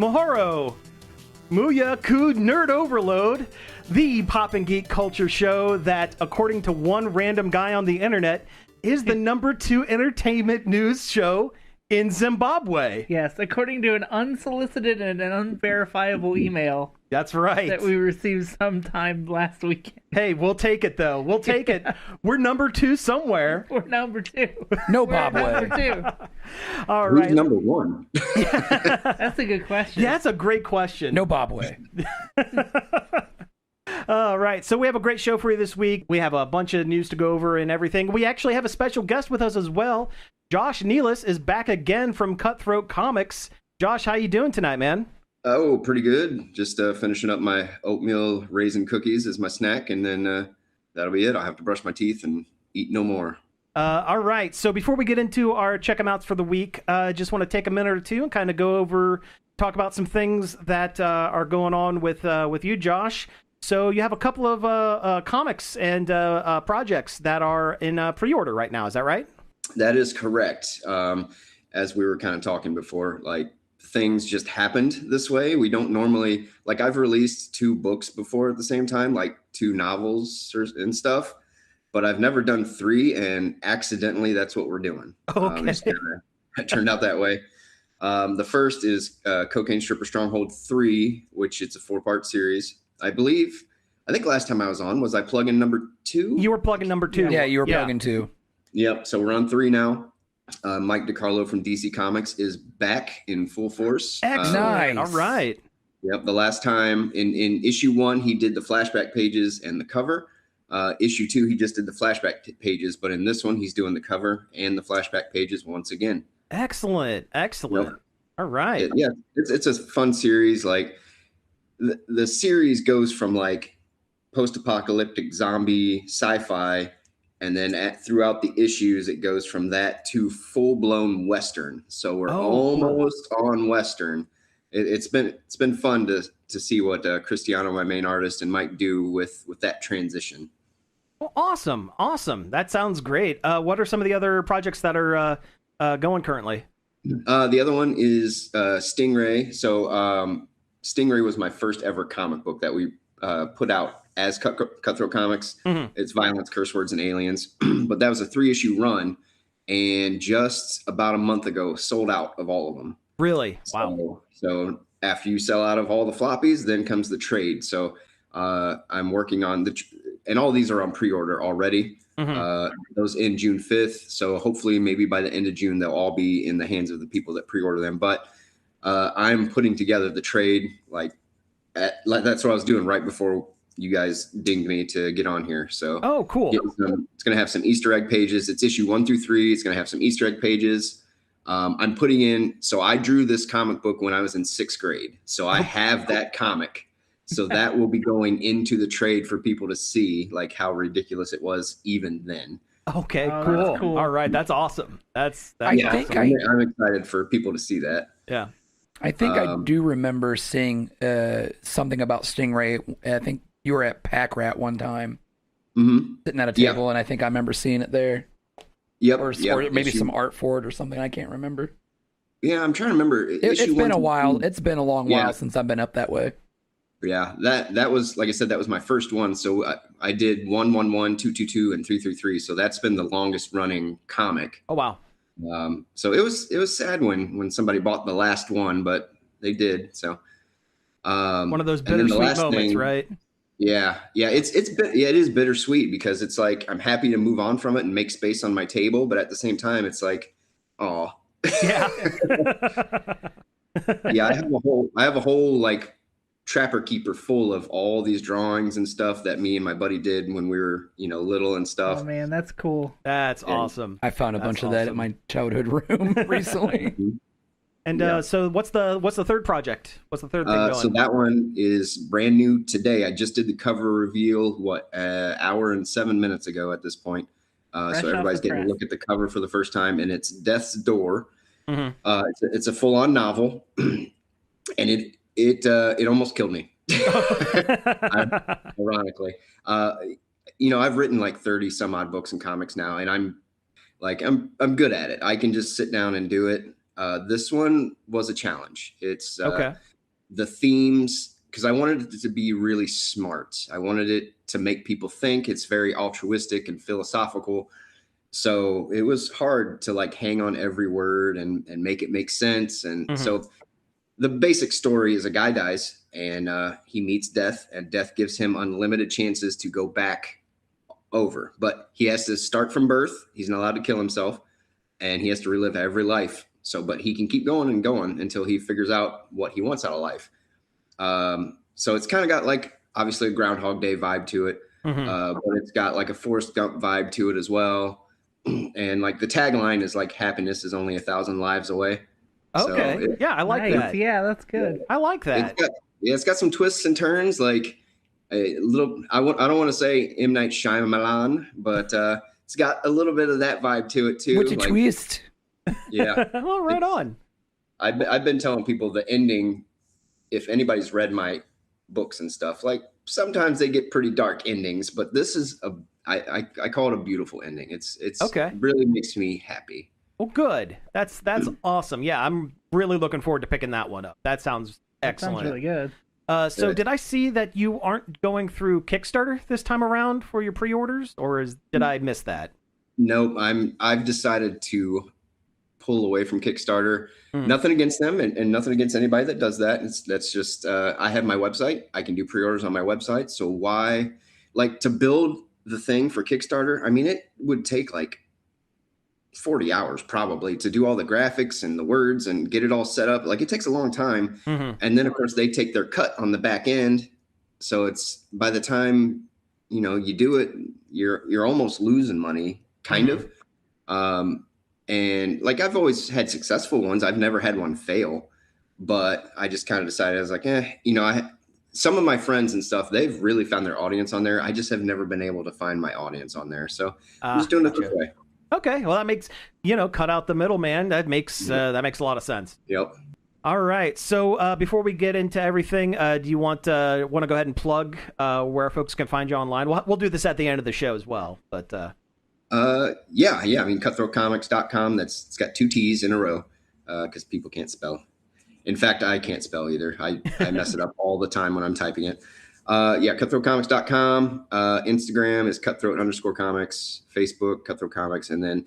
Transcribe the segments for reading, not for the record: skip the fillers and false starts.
Mahoro, Muya Ku Nerd Overload, the pop and geek culture show that, according to one random guy on the internet, is the #2 entertainment news show in Zimbabwe. Yes, according to an unsolicited and an unverifiable email. That's right. That we received sometime last weekend. Hey, we'll take it, though. We'll take it. We're #2 somewhere. We're #2. No We're Bobway. #2. All Who's right. #1? That's a good question. Yeah, that's a great question. No Bobway. All right, so we have a great show for you this week. We have a bunch of news to go over and everything. We actually have a special guest with us as well. Josh Nealis is back again from Cutthroat Comics. Josh, how you doing tonight, man? Oh, pretty good. Just finishing up my oatmeal raisin cookies as my snack, and then that'll be it. I'll have to brush my teeth and eat no more. All right, so before we get into our check 'em outs for the week, just want to take a minute or two and kind of go over, talk about some things that are going on with you, Josh. So you have a couple of comics and projects that are in pre-order right now. Is that right? That is correct. As we were kind of talking before, like things just happened this way. We don't normally, like I've released 2 books before at the same time, like 2 novels and stuff, but I've never done 3, and accidentally that's what we're doing. Okay. It turned out that way. The first is Cocaine Stripper Stronghold 3, which it's a 4-part series. I think last time I was on, was I plugging #2? You were plugging #2. Yeah, you were plugging 2. Yep. So we're on 3 now. Mike DiCarlo from DC Comics is back in full force. Excellent. Nice. All right. Yep. The last time in issue 1, he did the flashback pages and the cover. Issue 2, he just did the flashback pages, but in this one, he's doing the cover and the flashback pages once again. Excellent. Excellent. Yep. All right. It's a fun series. Like the series goes from like post-apocalyptic zombie sci-fi, and then throughout the issues, it goes from that to full-blown Western. So we're almost on Western. It's been fun to see what Cristiano, my main artist, and Mike do with that transition. Well, awesome. That sounds great. What are some of the other projects that are going currently? The other one is Stingray. So Stingray was my first ever comic book that we put out as Cutthroat Comics. Mm-hmm. It's violence, curse words, and aliens. But that was a 3-issue run, and just about a month ago sold out of all of them. Really? Wow. So after you sell out of all the floppies, then comes the trade. So I'm working on and all these are on pre-order already. Mm-hmm. Those in June 5th. So hopefully maybe by the end of June, they'll all be in the hands of the people that pre-order them. But I'm putting together the trade. Like that's what I was doing right before you guys dinged me to get on here. So cool. It's going to have some Easter egg pages. It's issue 1 through 3. It's going to have some Easter egg pages. I'm putting in, so I drew this comic book when I was in 6th grade. So I have that comic. So that will be going into the trade for people to see, like how ridiculous it was even then. Okay, cool. All right, that's awesome. That's I think so I'm excited for people to see that. Yeah. I think I do remember seeing something about Stingray. I think you were at Pack Rat one time, sitting at a table, and I think I remember seeing it there. Yep. Or maybe some art for it or something. I can't remember. Yeah, I'm trying to remember. It's been a while. It's been a long while since I've been up that way. Yeah, that was, like I said, that was my first one. So I did 111, 222, and 333. So that's been the longest running comic. Oh wow. So it was sad when somebody bought the last one, but they did. So one of those bittersweet moments, right? Yeah. It is bittersweet because it's like I'm happy to move on from it and make space on my table, but at the same time, it's like, oh, yeah, yeah. I have a whole like Trapper Keeper full of all these drawings and stuff that me and my buddy did when we were, little and stuff. Oh man, that's cool. That's awesome. I found a bunch of that at my childhood room recently. And so what's the third project? What's the third thing going? So that one is brand new today. I just did the cover reveal, hour and 7 minutes ago at this point. So everybody's getting a look at the cover for the first time, and it's Death's Door. Mm-hmm. It's a full-on novel, and it almost killed me. Ironically, I've written like 30 some odd books and comics now, and I'm good at it. I can just sit down and do it. This one was a challenge. It's Okay. the themes, because I wanted it to be really smart. I wanted it to make people think. It's very altruistic and philosophical. So it was hard to like hang on every word and make it make sense. And so the basic story is a guy dies and he meets death, and death gives him unlimited chances to go back over. But he has to start from birth. He's not allowed to kill himself, and he has to relive every life. So, but he can keep going and going until he figures out what he wants out of life. So it's kind of got like obviously a Groundhog Day vibe to it, but it's got like a Forrest Gump vibe to it as well. And like the tagline is like happiness is only 1,000 lives away. Okay. So Yeah, I like that. Yeah, that's good. I like that. It's got some twists and turns, like a little. I don't want to say M. Night Shyamalan, but it's got a little bit of that vibe to it too. What's a twist? Yeah. Well, right on. I've been telling people the ending. If anybody's read my books and stuff, like sometimes they get pretty dark endings, but this is I call it a beautiful ending. It's okay. Really makes me happy. Well, good. That's awesome. Yeah, I'm really looking forward to picking that one up. That sounds excellent. Sounds really good. So did I see that you aren't going through Kickstarter this time around for your pre-orders, or did I miss that? Nope. I've decided to pull away from Kickstarter. Nothing against them and nothing against anybody that does that. That's just I have my website. I can do pre-orders on my website. So why, like, to build the thing for Kickstarter? I mean, it would take like 40 hours probably to do all the graphics and the words and get it all set up. Like, it takes a long time. And then of course they take their cut on the back end. So it's by the time, you do it, you're almost losing money kind of. And like, I've always had successful ones. I've never had one fail, but I just kind of decided, I was like, some of my friends and stuff, they've really found their audience on there. I just have never been able to find my audience on there. So I'm just doing it this way. Okay. Well, that makes, cut out the middleman. That makes a lot of sense. Yep. All right. So before we get into everything, do you want to go ahead and plug where folks can find you online? We'll do this at the end of the show as well, but yeah. I mean, cutthroatcomics.com. It's got 2 T's in a row because people can't spell. In fact, I can't spell either. I mess it up all the time when I'm typing it. Cutthroatcomics.com. Instagram is cutthroat_comics. Facebook, Cutthroat Comics. And then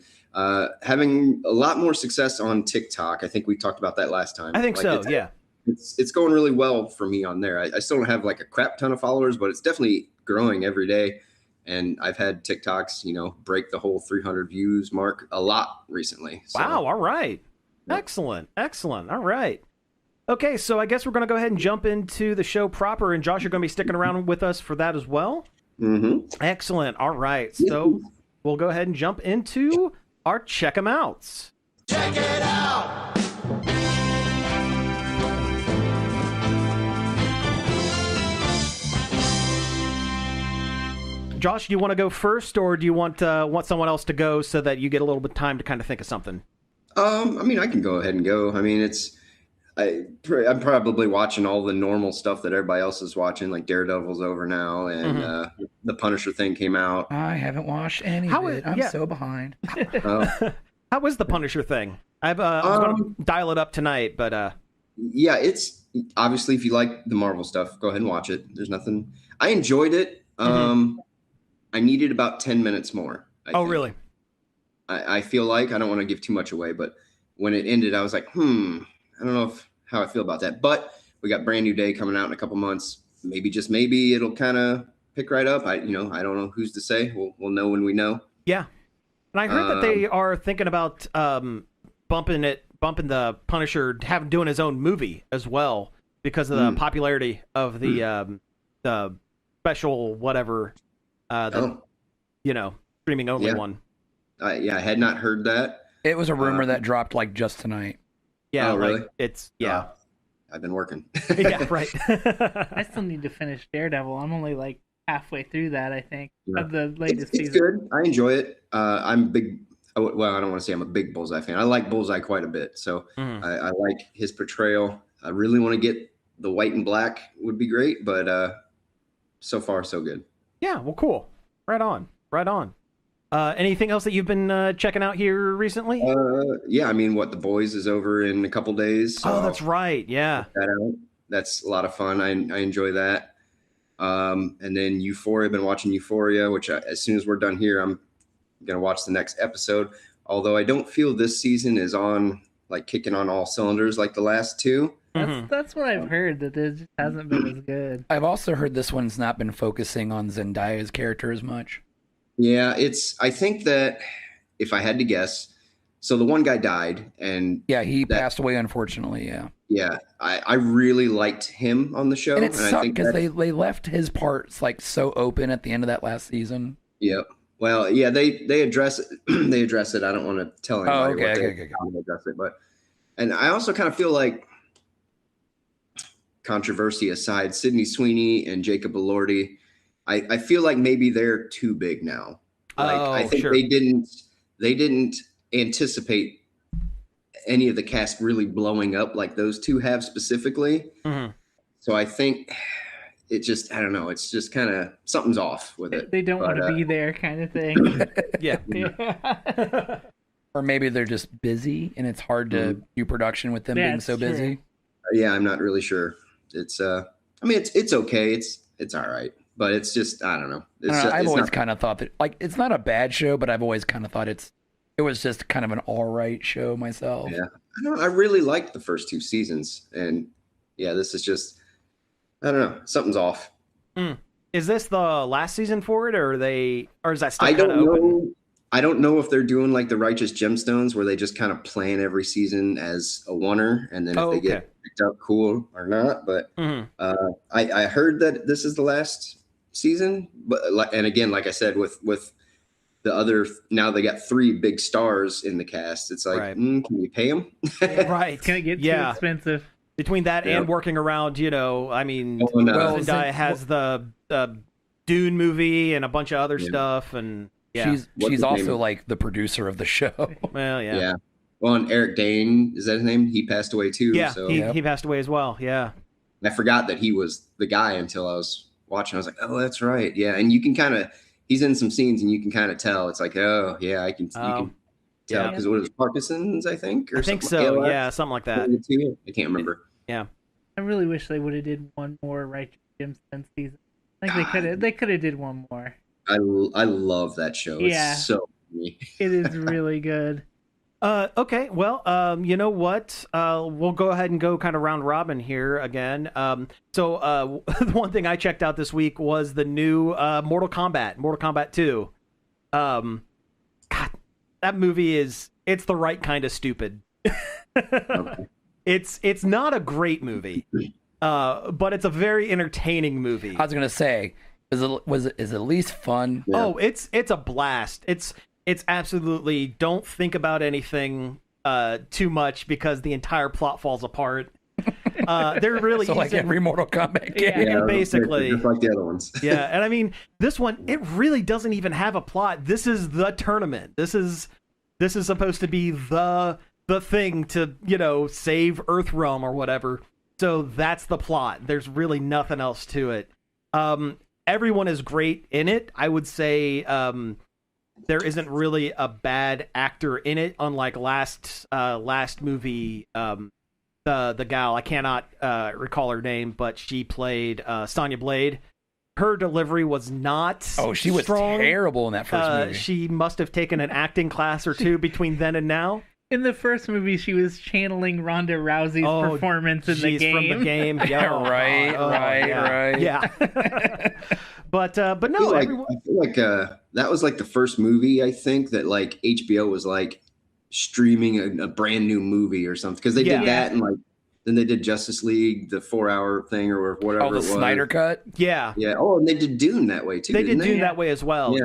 having a lot more success on TikTok. I think we talked about that last time. I think so, yeah. It's going really well for me on there. I still don't have like a crap ton of followers, but it's definitely growing every day. And I've had TikToks, break the whole 300 views mark a lot recently. So, wow. All right. Yeah. Excellent. All right. Okay, so I guess we're going to go ahead and jump into the show proper. And Josh, you're going to be sticking around with us for that as well? Excellent. All right. So we'll go ahead and jump into our Check 'em Outs. Check it out! Josh, do you want to go first, or do you want someone else to go so that you get a little bit of time to kind of think of something? I mean, I can go ahead and go. I mean, I'm probably watching all the normal stuff that everybody else is watching, like Daredevil's over now, and the Punisher thing came out. I haven't watched any of it. I'm so behind. How was the Punisher thing? I was going to dial it up tonight, but yeah, it's obviously, if you like the Marvel stuff, go ahead and watch it. There's nothing. I enjoyed it. I needed about 10 minutes more. I think. Really? I feel like, I don't want to give too much away, but when it ended, I was like, I don't know how I feel about that. But we got Brand New Day coming out in a couple months. Maybe, just maybe, it'll kind of pick right up. I don't know who's to say. We'll know when we know. Yeah. And I heard that they are thinking about bumping the Punisher, doing his own movie as well because of the popularity of the special whatever, streaming only one. I had not heard that. It was a rumor that dropped like just tonight. Yeah, really? I've been working. Yeah, right. I still need to finish Daredevil. I'm only like halfway through that, I think, of the latest season. It's good. I enjoy it. I'm big. Well, I don't want to say I'm a big Bullseye fan. I like Bullseye quite a bit, so I like his portrayal. I really want to get the white and black. Would be great, but so far so good. Yeah, well, cool. Right on. Anything else that you've been checking out here recently? Yeah, I mean, The Boys is over in a couple days. So that's right. Yeah. check that out. That's a lot of fun. I enjoy that. And then Euphoria. I've been watching Euphoria, which as soon as we're done here, I'm going to watch the next episode. Although I don't feel this season is on kicking on all cylinders like the last two. That's what I've heard, that it just hasn't been as good. I've also heard this one's not been focusing on Zendaya's character as much. Yeah, I think that if I had to guess, so the one guy died, and yeah, he passed away, unfortunately. Yeah, I really liked him on the show, and it sucked because they left his parts so open at the end of that last season. Yep. Well, yeah, they address it. They address it. I don't want to tell anybody what they address it, and I also kind of feel like, controversy aside, Sydney Sweeney and Jacob Elordi, I feel like maybe they're too big now. I think they didn't anticipate any of the cast really blowing up like those two have specifically. So I think it just, I don't know, it's just kind of something's off with it. They don't want to be there, kind of thing. Yeah. Or maybe they're just busy and it's hard to do production with them being so busy. Yeah, I'm not really sure. It's I mean it's okay. It's all right. But it's just, I don't know. I've always kind of thought that, it's not a bad show, but I've always kind of thought it was just kind of an all right show myself. Yeah. I really liked the first two seasons. And yeah, this is just, I don't know. Something's off. Is this the last season for it, or is that still I don't know. open? I don't know if they're doing the Righteous Gemstones where they just kind of plan every season as a oneer, and then if they get picked up, cool or not. But I heard that this is the last season, and again, like I said, with the other, now they got 3 big stars in the cast. It's can you pay them? Right. It's gonna get too expensive. Between that and working around, I mean, Zendaya has the Dune movie and a bunch of other stuff, and she's also the producer of the show. Well, yeah. Well, and Eric Dane, is that his name? He passed away too. Yeah, so. he passed away as well. Yeah. I forgot that he was the guy until I was watching. I was like, oh, that's right. Yeah, and you can kind of, he's in some scenes and you can kind of tell. It's oh yeah, you can tell because what was Parkinson's, I think, or I think so. Yeah, something like that. I can't remember. Yeah. I really wish they would have did one more Righteous Gemstones season. I think they could have did one more. I love that show. Yeah. It's so funny. It is really good. Okay, well, you know what? We'll go ahead and go kind of round robin here again. So the one thing I checked out this week was the new Mortal Kombat 2. God, that movie it's the right kind of stupid. Okay. It's not a great movie, but it's a very entertaining movie. I was gonna say, is it at least fun? Yeah. Oh, it's a blast. It's absolutely, don't think about anything too much because the entire plot falls apart. They're really so like every Mortal Kombat game. Yeah, basically. Just like the other ones. Yeah, and I mean, this one, it really doesn't even have a plot. This is the tournament. This is supposed to be the thing to, save Earthrealm or whatever. So that's the plot. There's really nothing else to it. Everyone is great in it. I would say there isn't really a bad actor in it, unlike last movie. The gal, I cannot recall her name, but she played Sonya Blade. Her delivery was not she was strong. Terrible in that first movie. She must have taken an acting class or two between then and now. In the first movie, she was channeling Ronda Rousey's performance in the game. From the game. Yeah, right. Yeah. But no, I feel like that was the first movie, I think, that HBO was streaming a brand new movie or something, because they did that and then they did Justice League, the 4-hour thing or whatever. Oh, the Snyder Cut. Yeah. Oh, and they did Dune that way too. They did Dune that way as well.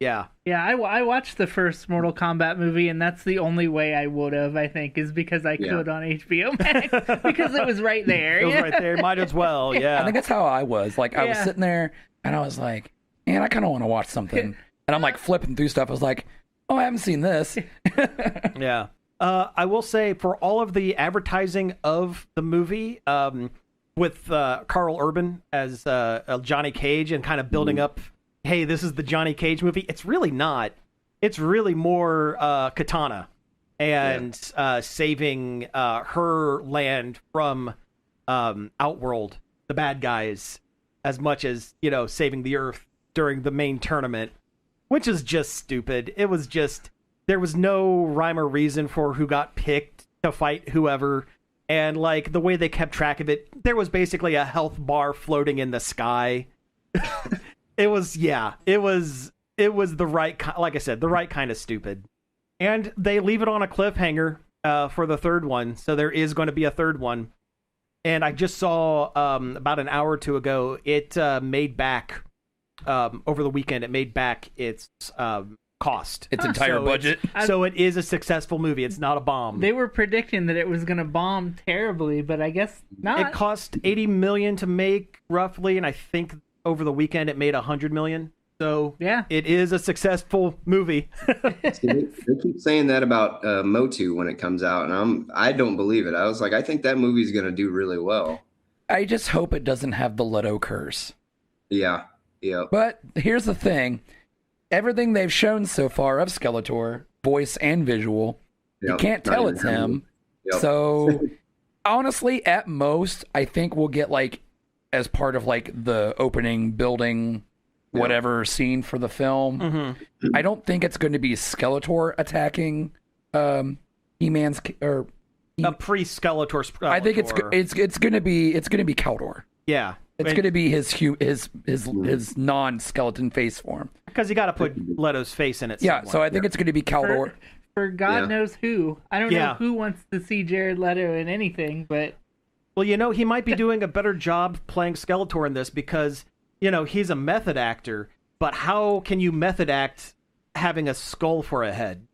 Yeah. I watched the first Mortal Kombat movie, and that's the only way I would have, I think, is because I could on HBO Max, because it was right there. It was right there. Might as well, yeah. I think that's how I was. I was sitting there, and I was like, man, I kind of want to watch something. And I'm flipping through stuff. I was like, oh, I haven't seen this. Yeah. I will say, for all of the advertising of the movie, with Carl Urban as Johnny Cage and kind of building up, hey, this is the Johnny Cage movie. It's really not. it's really more Katana and saving her land from Outworld, the bad guys, as much as, saving the Earth during the main tournament, which is just stupid. It was just, there was no rhyme or reason for who got picked to fight whoever. And like the way they kept track of it, there was basically a health bar floating in the sky. It was the right, like I said, the right kind of stupid. And they leave it on a cliffhanger for the third one. So there is going to be a third one. And I just saw about an hour or two ago, it made back over the weekend. It made back its cost, its entire budget. So it is a successful movie. It's not a bomb. They were predicting that it was going to bomb terribly, but I guess not. It cost $80 million to make roughly, and I think over the weekend it made $100 million. So yeah, it is a successful movie. They keep saying that about Motu when it comes out, and I don't believe it. I was like, I think that movie's going to do really well. I just hope it doesn't have the Leto curse. Yeah. But here's the thing. Everything they've shown so far of Skeletor, voice and visual, you can't tell it's him. Yep. So, honestly, at most, I think we'll get, like, as part of, like, the opening building whatever scene for the film. Mm-hmm. I don't think it's going to be Skeletor attacking He-Man's or a pre-Skeletor. I think it's going to be Caldor. Yeah. It's going to be his non-skeleton face form. Because you got to put Leto's face in it. Yeah, so I think it's going to be Caldor. For God knows who. I don't know who wants to see Jared Leto in anything, but... Well, he might be doing a better job playing Skeletor in this because, he's a method actor, but how can you method act having a skull for a head?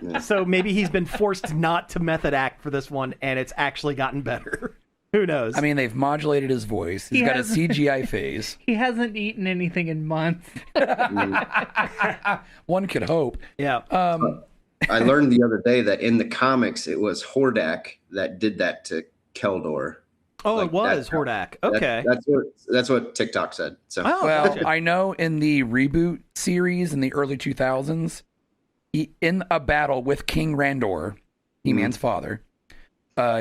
Yeah. So maybe he's been forced not to method act for this one, and it's actually gotten better. Who knows? I mean, they've modulated his voice. He's got a CGI face. He hasn't eaten anything in months. One could hope. Yeah. I learned the other day that in the comics, it was Hordak that did that to Keldor. Oh, like, it was Hordak. Okay. That's what TikTok said. So. Oh, well, gotcha. I know in the reboot series in the early 2000s, in a battle with King Randor, He-Man's father,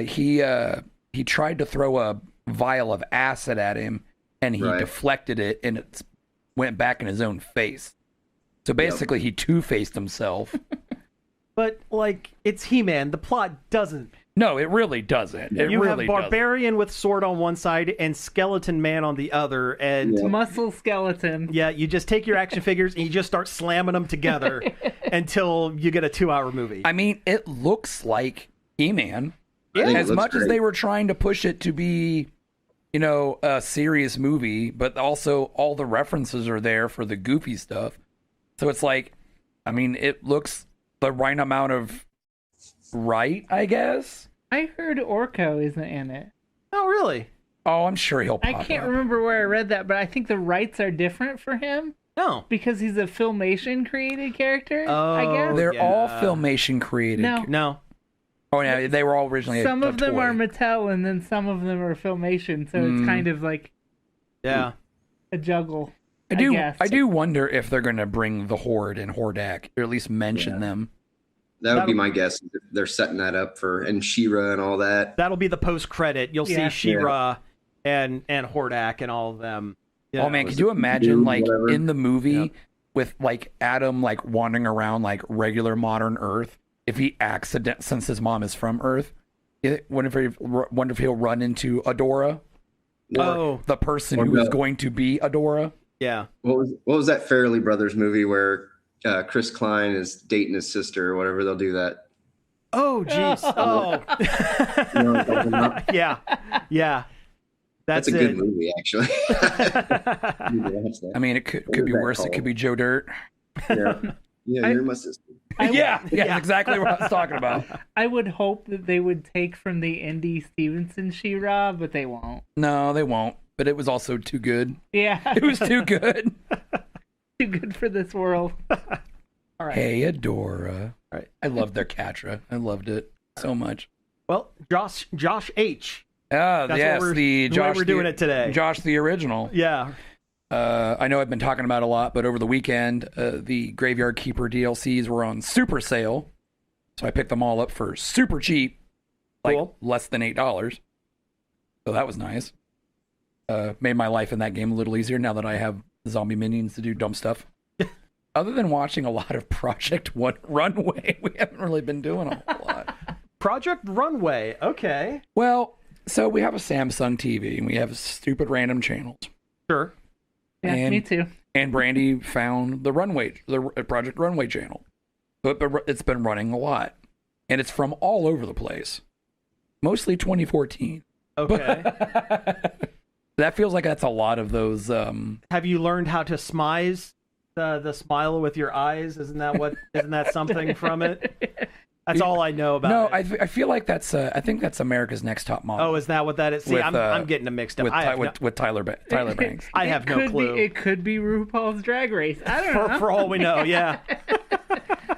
he tried to throw a vial of acid at him, and he deflected it, and it went back in his own face. So basically, he two-faced himself. But, like, it's He-Man. The plot doesn't. No, it really doesn't. You have Barbarian with sword on one side and Skeleton Man on the other. And Muscle Skeleton. Yeah, you just take your action figures and you just start slamming them together until you get a 2-hour movie. I mean, it looks like He-Man. Yeah. As much as they were trying to push it to be, a serious movie, but also all the references are there for the goofy stuff. So it's like, I mean, it looks the right amount of right, I guess. I heard Orko isn't in it. Oh, really? Oh, I'm sure he'll pop I can't up. remember where I read that, but I think the rights are different for him. No. Because he's a Filmation created character, I guess. They're all Filmation created. No. Oh, yeah, they were all originally some of them toy. are Mattel, and then some of them are Filmation, so it's kind of like a juggle. I do wonder if they're going to bring the Horde and Hordak, or at least mention them. That would be my guess. They're setting that up and She-Ra and all that. That'll be the post-credit. You'll see She-Ra and Hordak and all of them. Yeah. Oh, man, could you imagine, like, in the movie with, like, Adam, like, wandering around, like, regular modern Earth, if he since his mom is from Earth, wonder if he'll run into Adora? Or the person who is going to be Adora? Yeah. What was that Farrelly Brothers movie where Chris Klein is dating his sister or whatever? They'll do that. Oh, jeez. Oh. Yeah. That's a good movie, actually. I mean, it could be worse. It could be Joe Dirt. Yeah, you're my sister. Yeah, exactly what I was talking about. I would hope that they would take from the Indy Stevenson She-Ra, but they won't. No, they won't. But it was also too good. Yeah. It was too good. Too good for this world. All right. Hey, Adora. All right. I loved their Catra. I loved it so much. Well, Josh H. Yes, the way we're doing it today. Josh the original. Yeah. I know I've been talking about it a lot, but over the weekend, the Graveyard Keeper DLCs were on super sale. So I picked them all up for super cheap, like less than $8. So that was nice. Made my life in that game a little easier now that I have zombie minions to do dumb stuff. Other than watching a lot of Project Runway, we haven't really been doing a whole lot. Project Runway, okay. Well, so we have a Samsung TV, and we have stupid random channels. Sure. Yeah, me too. And Brandy found the Project Runway channel. But it's been running a lot. And it's from all over the place. Mostly 2014. Okay. That feels like that's a lot of those. Have you learned how to smize the smile with your eyes? Isn't that something from it? That's all I know about it. No, I feel like I think that's America's Next Top Model. Oh, is that what that is? See, I'm getting them mixed up. With Tyler Banks. I have no clue. It could be RuPaul's Drag Race. I don't know. For all we know, yeah.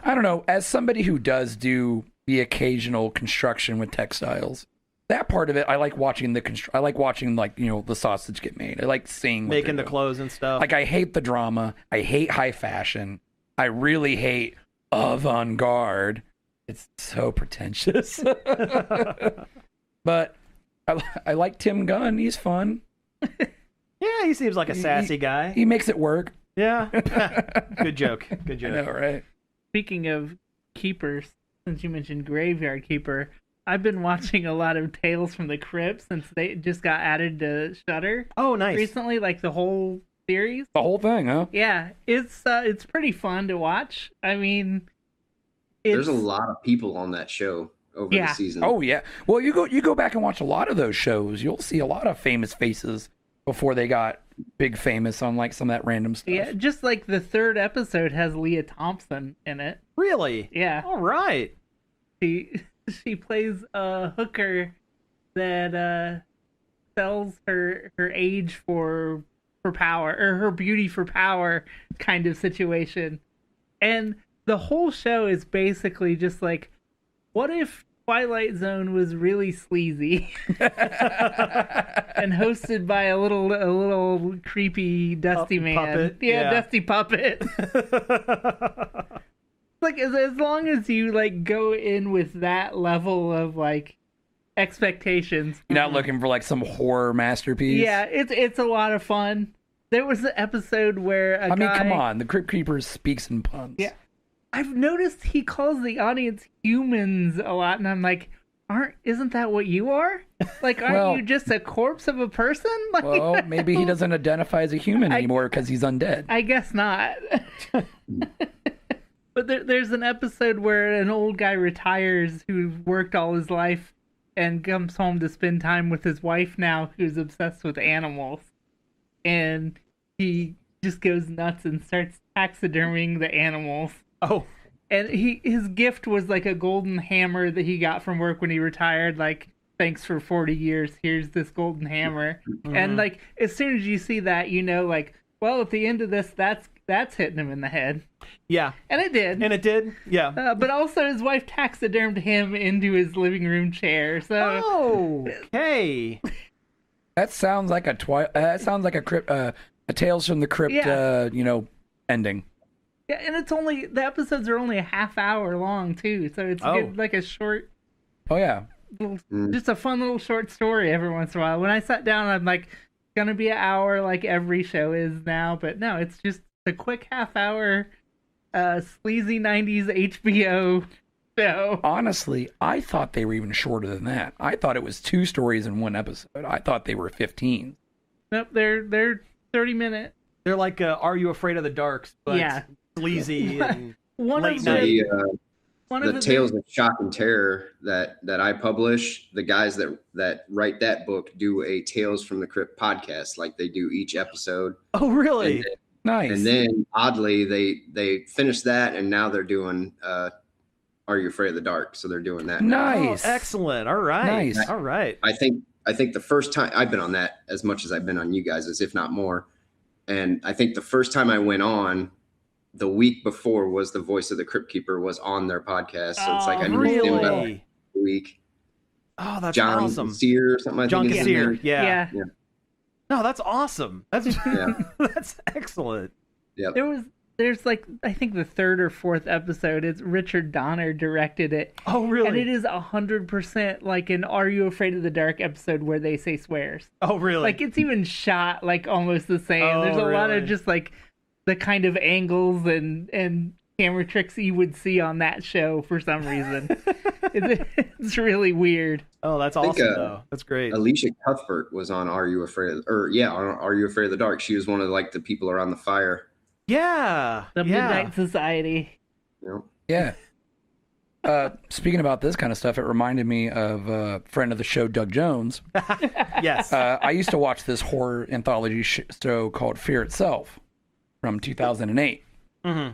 I don't know. As somebody who does do the occasional construction with textiles, that part of it, I like watching the sausage get made. I like seeing making the clothes and stuff. Like, I hate the drama. I hate high fashion. I really hate avant-garde. It's so pretentious. But I like Tim Gunn. He's fun. Yeah, he seems like a sassy guy. He makes it work. Yeah. Good joke. Good joke. I know, right? Speaking of keepers, since you mentioned Graveyard Keeper, I've been watching a lot of Tales from the Crypt since they just got added to Shudder. Oh, nice. Recently, like the whole series. The whole thing, huh? Yeah, it's pretty fun to watch. I mean, there's a lot of people on that show over the season. Oh yeah. Well, you go back and watch a lot of those shows. You'll see a lot of famous faces before they got big famous on like some of that random stuff. Yeah, just like the third episode has Leah Thompson in it. Really? Yeah. All right. She plays a hooker that sells her age for power, or her beauty for power kind of situation. And the whole show is basically just like, what if Twilight Zone was really sleazy and hosted by a little creepy dusty man? Puppet. Yeah, dusty puppet. Like, as long as you like go in with that level of like expectations, you're not looking for like some horror masterpiece. Yeah, it's a lot of fun. There was an episode where I mean, come on, the Crypt Keeper speaks in puns. Yeah, I've noticed he calls the audience humans a lot, and I'm like, isn't that what you are? Like, aren't you just a corpse of a person? Like, well, maybe he doesn't identify as a human anymore because he's undead. I guess not. But there's an episode where an old guy retires who worked all his life and comes home to spend time with his wife now, who's obsessed with animals. And he just goes nuts and starts taxiderming the animals. Oh. And his gift was like a golden hammer that he got from work when he retired. Like, thanks for 40 years. Here's this golden hammer. Mm-hmm. And like, as soon as you see that, you know, like, well, at the end of this, that's hitting him in the head. Yeah. And it did. Yeah. But also his wife taxidermed him into his living room chair. So. Oh, okay. That sounds like a Tales from the Crypt, ending. Yeah, and the episodes are only a half hour long too, so it's good, like a short. Oh yeah. Just a fun little short story every once in a while. When I sat down, I'm like, it's gonna be an hour like every show is now, but no, it's just a quick half hour, sleazy 90s HBO show. Honestly, I thought they were even shorter than that. I thought it was 2 stories in one episode. I thought they were 15. Nope, they're 30-minute. They're like Are You Afraid of the Dark? But sleazy and late night. The Tales of Shock and Terror that I publish, the guys that write that book do a Tales from the Crypt podcast, like they do each episode. Oh, really? Nice. And then oddly, they finished that, and now they're doing Are You Afraid of the Dark? So they're doing that. Nice. Oh, excellent. All right. Nice. All right. I think the first time I've been on that as much as I've been on you guys, if not more. And I think the first time I went on, the week before was the voice of the Crypt Keeper was on their podcast. So it's like I knew him about a week. Oh, that's John awesome. Sear or something. John Kassir. Yeah. No, that's awesome. That's Yeah. that's excellent. Yep. There's like, I think the third or fourth episode, it's Richard Donner directed it. Oh, really? And it is 100% like an Are You Afraid of the Dark episode where they say swears. Oh, really? Like, it's even shot like almost the same. Oh, There's a lot really? of just like the kind of angles and camera tricks you would see on that show for some reason. It's really weird. Oh, that's think, awesome, though. That's great. Alicia Cuthbert was on Are You Afraid of, on Are You Afraid of the Dark? She was one of like the people around the fire. Yeah. The yeah. Midnight Society. You know? Yeah. Speaking about this kind of stuff, it reminded me of a friend of the show, Doug Jones. Yes. I used to watch this horror anthology show called Fear Itself from 2008. Mm-hmm.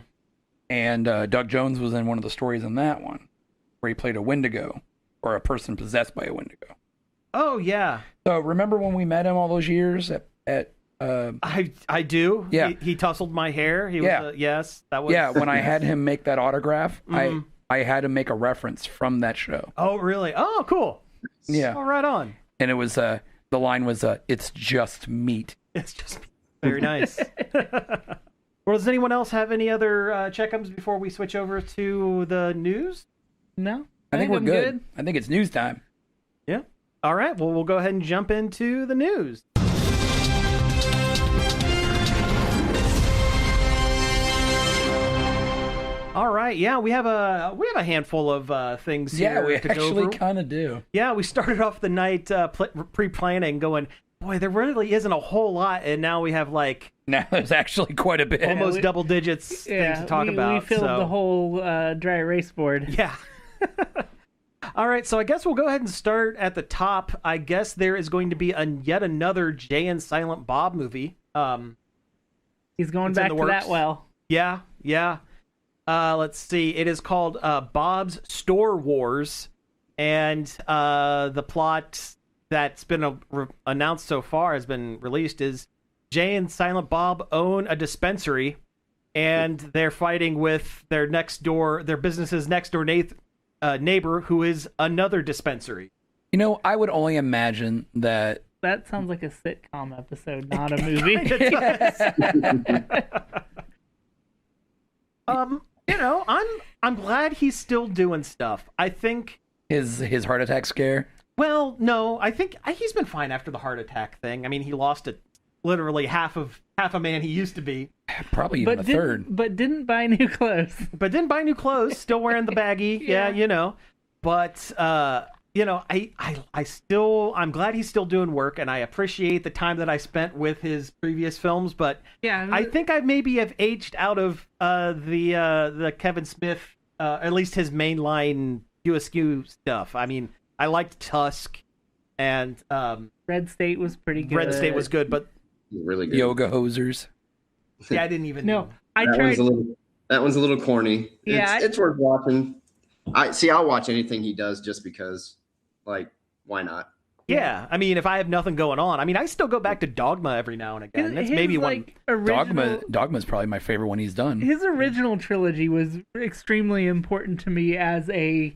And Doug Jones was in one of the stories in that one where he played a Wendigo, or a person possessed by a Wendigo. Oh, yeah. So remember when we met him all those years at I do. Yeah. He tussled my hair. He Yeah. was yes, that was. yeah, when I had him make that autograph, Mhm. I had him make a reference from that show. Oh, really? Oh, cool. Yeah. Oh, right on. And it was the line was it's just meat. It's just very nice. Well, does anyone else have any other check-ums before we switch over to the news? No? I think we're I'm good. I think it's news time. Yeah. All right. Well, we'll go ahead and jump into the news. All right. Yeah, we have a handful of things here Yeah, we to go actually over. kind of do. Yeah, we started off the night pre-planning, going, boy, there really isn't a whole lot, and now we have like Now there's actually quite a bit. almost double digits things to talk about. We filled so. the whole dry erase board. Yeah. All right, so I guess we'll go ahead and start at the top. I guess there is going to be yet another Jay and Silent Bob movie. He's going It's in back the to that works. well. Yeah. Let's see. It is called Bob's Store Wars, and the plot that's been announced so far has been released is Jay and Silent Bob own a dispensary, and they're fighting with their business's next door neighbor, who is another dispensary. You know, I would only imagine that. That sounds like a sitcom episode, not a movie. You know, I'm glad he's still doing stuff. I think. His heart attack scare. Well, no, I think he's been fine after the heart attack thing. I mean, he lost literally half a man he used to be. Probably even a third. But didn't buy new clothes. But didn't buy new clothes. Still wearing the baggie. Yeah, you know. But you know, I'm glad he's still doing work, and I appreciate the time that I spent with his previous films. But Yeah, I think I maybe have aged out of the Kevin Smith, at least his mainline USQ stuff. I mean, I liked Tusk, and Red State was pretty good. Red State was good, but Really good. Yoga hosers. yeah, I didn't even. No, I that tried. one's a little corny. Yeah, It's worth watching. I'll watch anything he does just because, like, why not? Yeah, I mean, if I have nothing going on, I mean, I still go back to Dogma every now and again. That's maybe one. Dogma's probably my favorite one he's done. His original trilogy was extremely important to me as a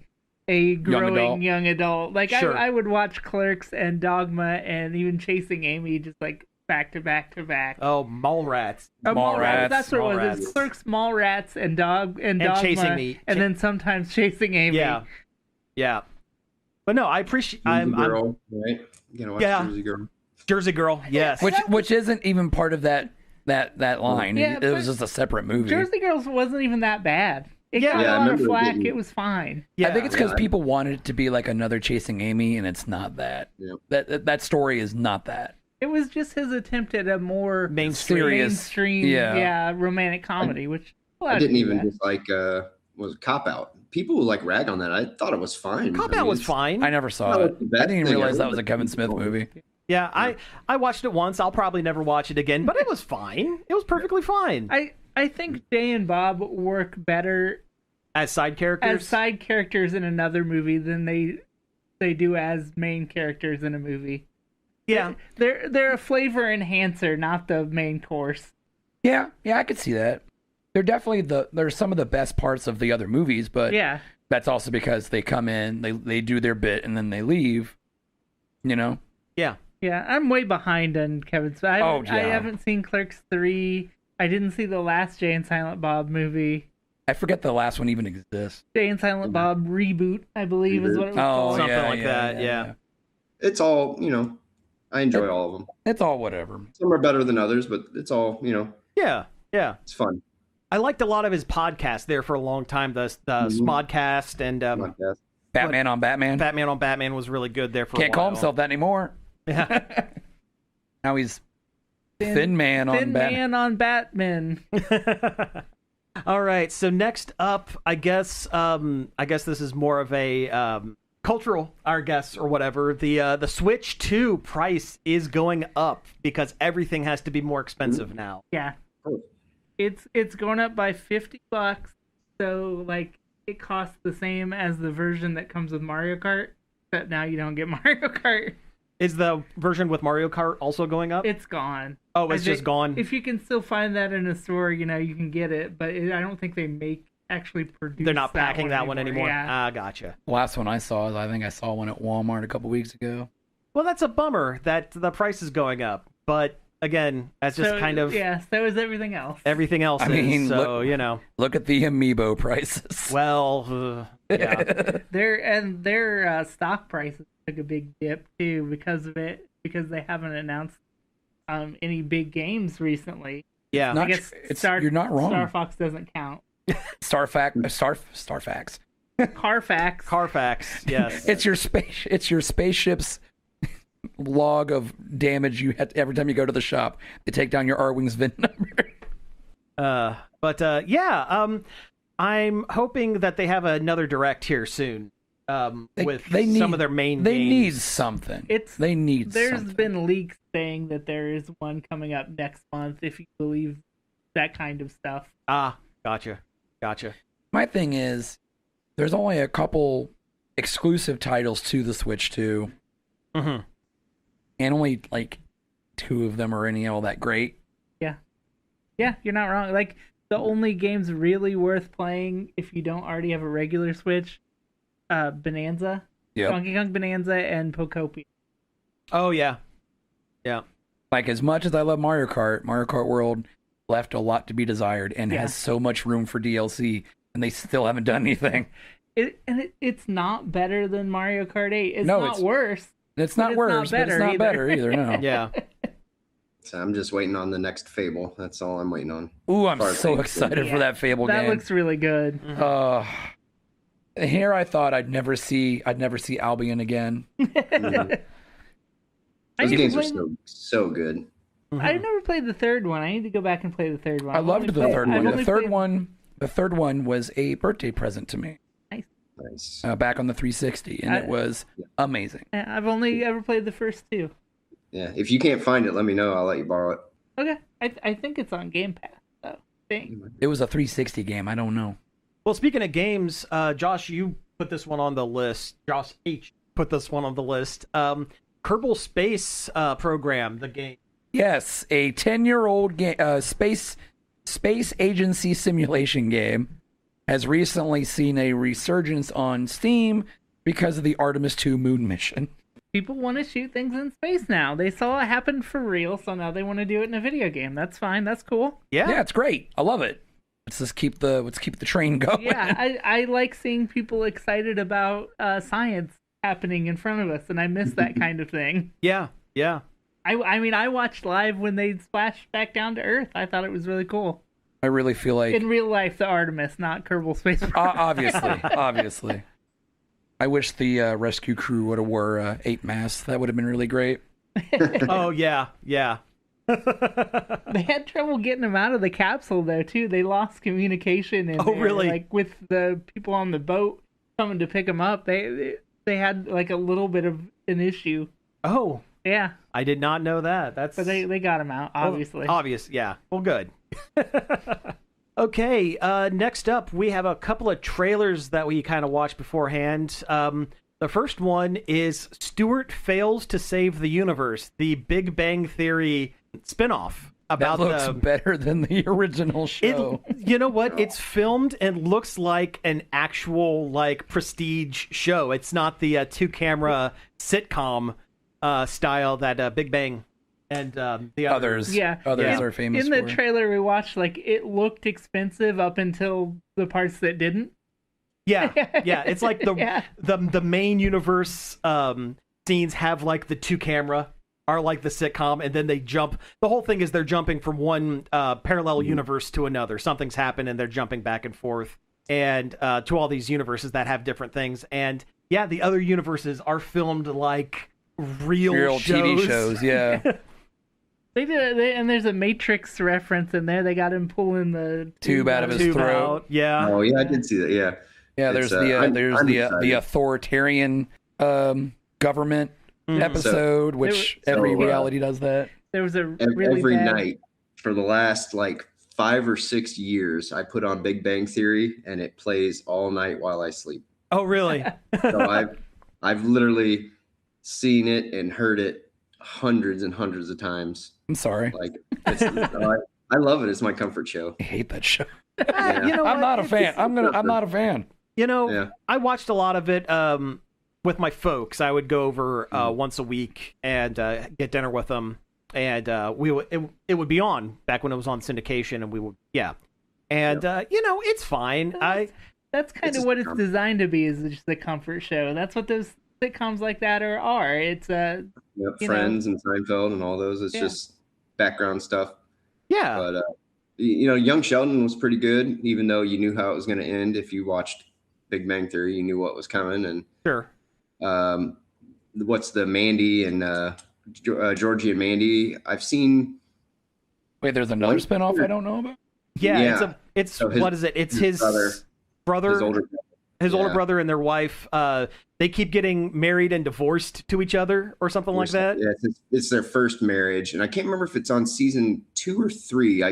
growing young adult. Like Sure. I would watch Clerks and Dogma and even Chasing Amy just like back to back to back. Oh, Mallrats. Mallrats. That's what it was. Mallrats. It's Clerks, Mallrats, and Dogma, Chasing Me. and then sometimes Chasing Amy. Yeah. But no, I appreciate. Jersey Girl, right? You gotta watch Yeah. Jersey Girl. Jersey Girl. Yes. Which isn't even part of that line. Yeah, it was but just a separate movie. Jersey Girls wasn't even that bad. It Yeah. got Yeah, I a lot of remember it flack. getting- It was fine. Yeah. I think it's because Yeah. people wanted it to be like another Chasing Amy, and it's not that. Yeah. That story is not that. It was just his attempt at a more Mainstream. romantic comedy, which a lot I of didn't people even do. dislike was Cop Out. People like rag on that. I thought it was fine. Cop I Out mean, was it's- fine. I never saw Not it. the best I didn't thing realize ever, that was a but Kevin it's Smith cool. movie. Yeah, I watched it once. I'll probably never watch it again, but it was fine. It was perfectly fine. I think Jay and Bob work better As side characters. as side characters in another movie than they do as main characters in a movie. Yeah. They're a flavor enhancer, not the main course. Yeah, I could see that. They're definitely they're some of the best parts of the other movies, but Yeah. that's also because they come in, they do their bit, and then they leave. You know? Yeah. Yeah, I'm way behind on Kevin Smith. I haven't seen Clerks 3. I didn't see the last Jay and Silent Bob movie. I forget the last one even exists. Jay and Silent Bob Reboot, I believe, is what it was called. Something like that, yeah. It's all, I enjoy all of them. It's all whatever. Some are better than others, but it's all, Yeah. it's fun. I liked a lot of his podcasts there for a long time. The Smodcast and Batman on Batman. Batman on Batman was really good there for a while. Can't call himself that anymore. Yeah. Now he's Thin Man on Batman. All right. So next up, I guess this is more of a cultural, I guess, or whatever. The Switch 2 price is going up because everything has to be more expensive now. Yeah. It's going up by $50. So like it costs the same as the version that comes with Mario Kart, except now you don't get Mario Kart. Is the version with Mario Kart also going up? It's gone. Oh, it's just gone? If you can still find that in a store, you can get it, but I don't think they actually produce. They're not packing that one anymore. Yeah. Gotcha. Last one I saw, I think I saw one at Walmart a couple weeks ago. Well, that's a bummer that the price is going up, but again, that's just kind of... Yeah, so is everything else. Everything else Look at the Amiibo prices. Well, yeah. Their stock prices took a big dip, too, because of it, because they haven't announced any big games recently. Yeah. I guess you're not wrong. Star Fox doesn't count. Starfax. Carfax, yes. It's your spaceship's log of damage you had every time you go to the shop. They take down your R-Wings VIN number. I'm hoping that they have another direct here soon. Some of their main games. They need something. There's been leaks saying that there is one coming up next month, if you believe that kind of stuff. Gotcha. My thing is, there's only a couple exclusive titles to the Switch 2. Mm-hmm. And only, 2 of them are any all that great. Yeah. Yeah, you're not wrong. The only games really worth playing if you don't already have a regular Switch, Bonanza, Donkey Kong Bonanza, and Pokopia. Oh, yeah. Yeah. As much as I love Mario Kart World left a lot to be desired and has so much room for DLC, and they still haven't done anything. It's not better than Mario Kart 8. It's no, not worse. It's not worse, but it's not better either, no. Yeah. So I'm just waiting on the next Fable. That's all I'm waiting on. Ooh, I'm so excited for that Fable game. That looks really good. Here I thought I'd never see Albion again. Those games are so good. Mm-hmm. I never played the third one. I need to go back and play the third one. I loved the third one. The third one was a birthday present to me. Nice. Back on the 360, and it was amazing. I've only ever played the first 2. Yeah, if you can't find it, let me know. I'll let you borrow it. Okay, I think it's on Game Pass, though. It was a 360 game. I don't know. Well, speaking of games, Josh, you put this one on the list. Josh H. put this one on the list. Kerbal Space Program, the game. Yes, a 10-year-old game, space agency simulation game has recently seen a resurgence on Steam because of the Artemis 2 moon mission. People want to shoot things in space now. They saw it happen for real, so now they want to do it in a video game. That's fine. That's cool. Yeah, it's great. I love it. Let's keep the train going. Yeah, I like seeing people excited about science happening in front of us, and I miss that kind of thing. Yeah. I mean, I watched live when they splashed back down to Earth. I thought it was really cool. I really feel like... In real life, the Artemis, not Kerbal Space Program. Obviously. I wish the rescue crew would have wore 8 masks. That would have been really great. Oh, yeah. They had trouble getting them out of the capsule, though, too. They lost communication. Really? With the people on the boat coming to pick them up, they had, a little bit of an issue. Oh. Yeah. I did not know that. But they got them out, obviously. Well, yeah. Well, good. Okay, next up, we have a couple of trailers that we kind of watched beforehand. The first one is Stuart Fails to Save the Universe, the Big Bang Theory spinoff. That looks better than the original show. You know what? It's filmed and looks like an actual, prestige show. It's not the two-camera sitcom style that Big Bang and the Others are famous in the for. trailer we watched. Like, it looked expensive up until the parts that didn't. Yeah, it's like the main universe scenes have like the 2-camera are like the sitcom, and then they jump. The whole thing is they're jumping from one parallel universe to another. Something's happened, and they're jumping back and forth, and to all these universes that have different things. And yeah, the other universes are filmed like real TV shows. Yeah. They did, and there's a Matrix reference in there. They got him pulling the tube out of his throat. Out. Yeah. Oh yeah, I did see that. Yeah. Yeah, there's the authoritarian government episode, which every reality does that. There was every night for the last like 5 or 6 years, I put on Big Bang Theory, and it plays all night while I sleep. Oh, really? So I've literally seen it and heard it hundreds and hundreds of times. I'm sorry. Like, I love it. It's my comfort show. I hate that show. Yeah. You know, I'm not a fan. I'm not a fan. You know, I watched a lot of it with my folks. I would go over once a week and get dinner with them, and it would be on back when it was on syndication, and we would and you know, it's fine. That's kind of what it's designed to be, is just a comfort show. That's what those sitcoms like that are. It's Friends and Seinfeld and all those. It's just background stuff. Yeah. But you know, Young Sheldon was pretty good, even though you knew how it was going to end. If you watched Big Bang Theory, you knew what was coming. And sure. What's the Mandy and Georgie and Mandy? I've seen. Wait, there's another spinoff I don't know about. Yeah. It's so what is it? It's his brother, his older brother and their wife. They keep getting married and divorced to each other or something like that. Yeah, it's their first marriage, and I can't remember if it's on season 2 or 3. I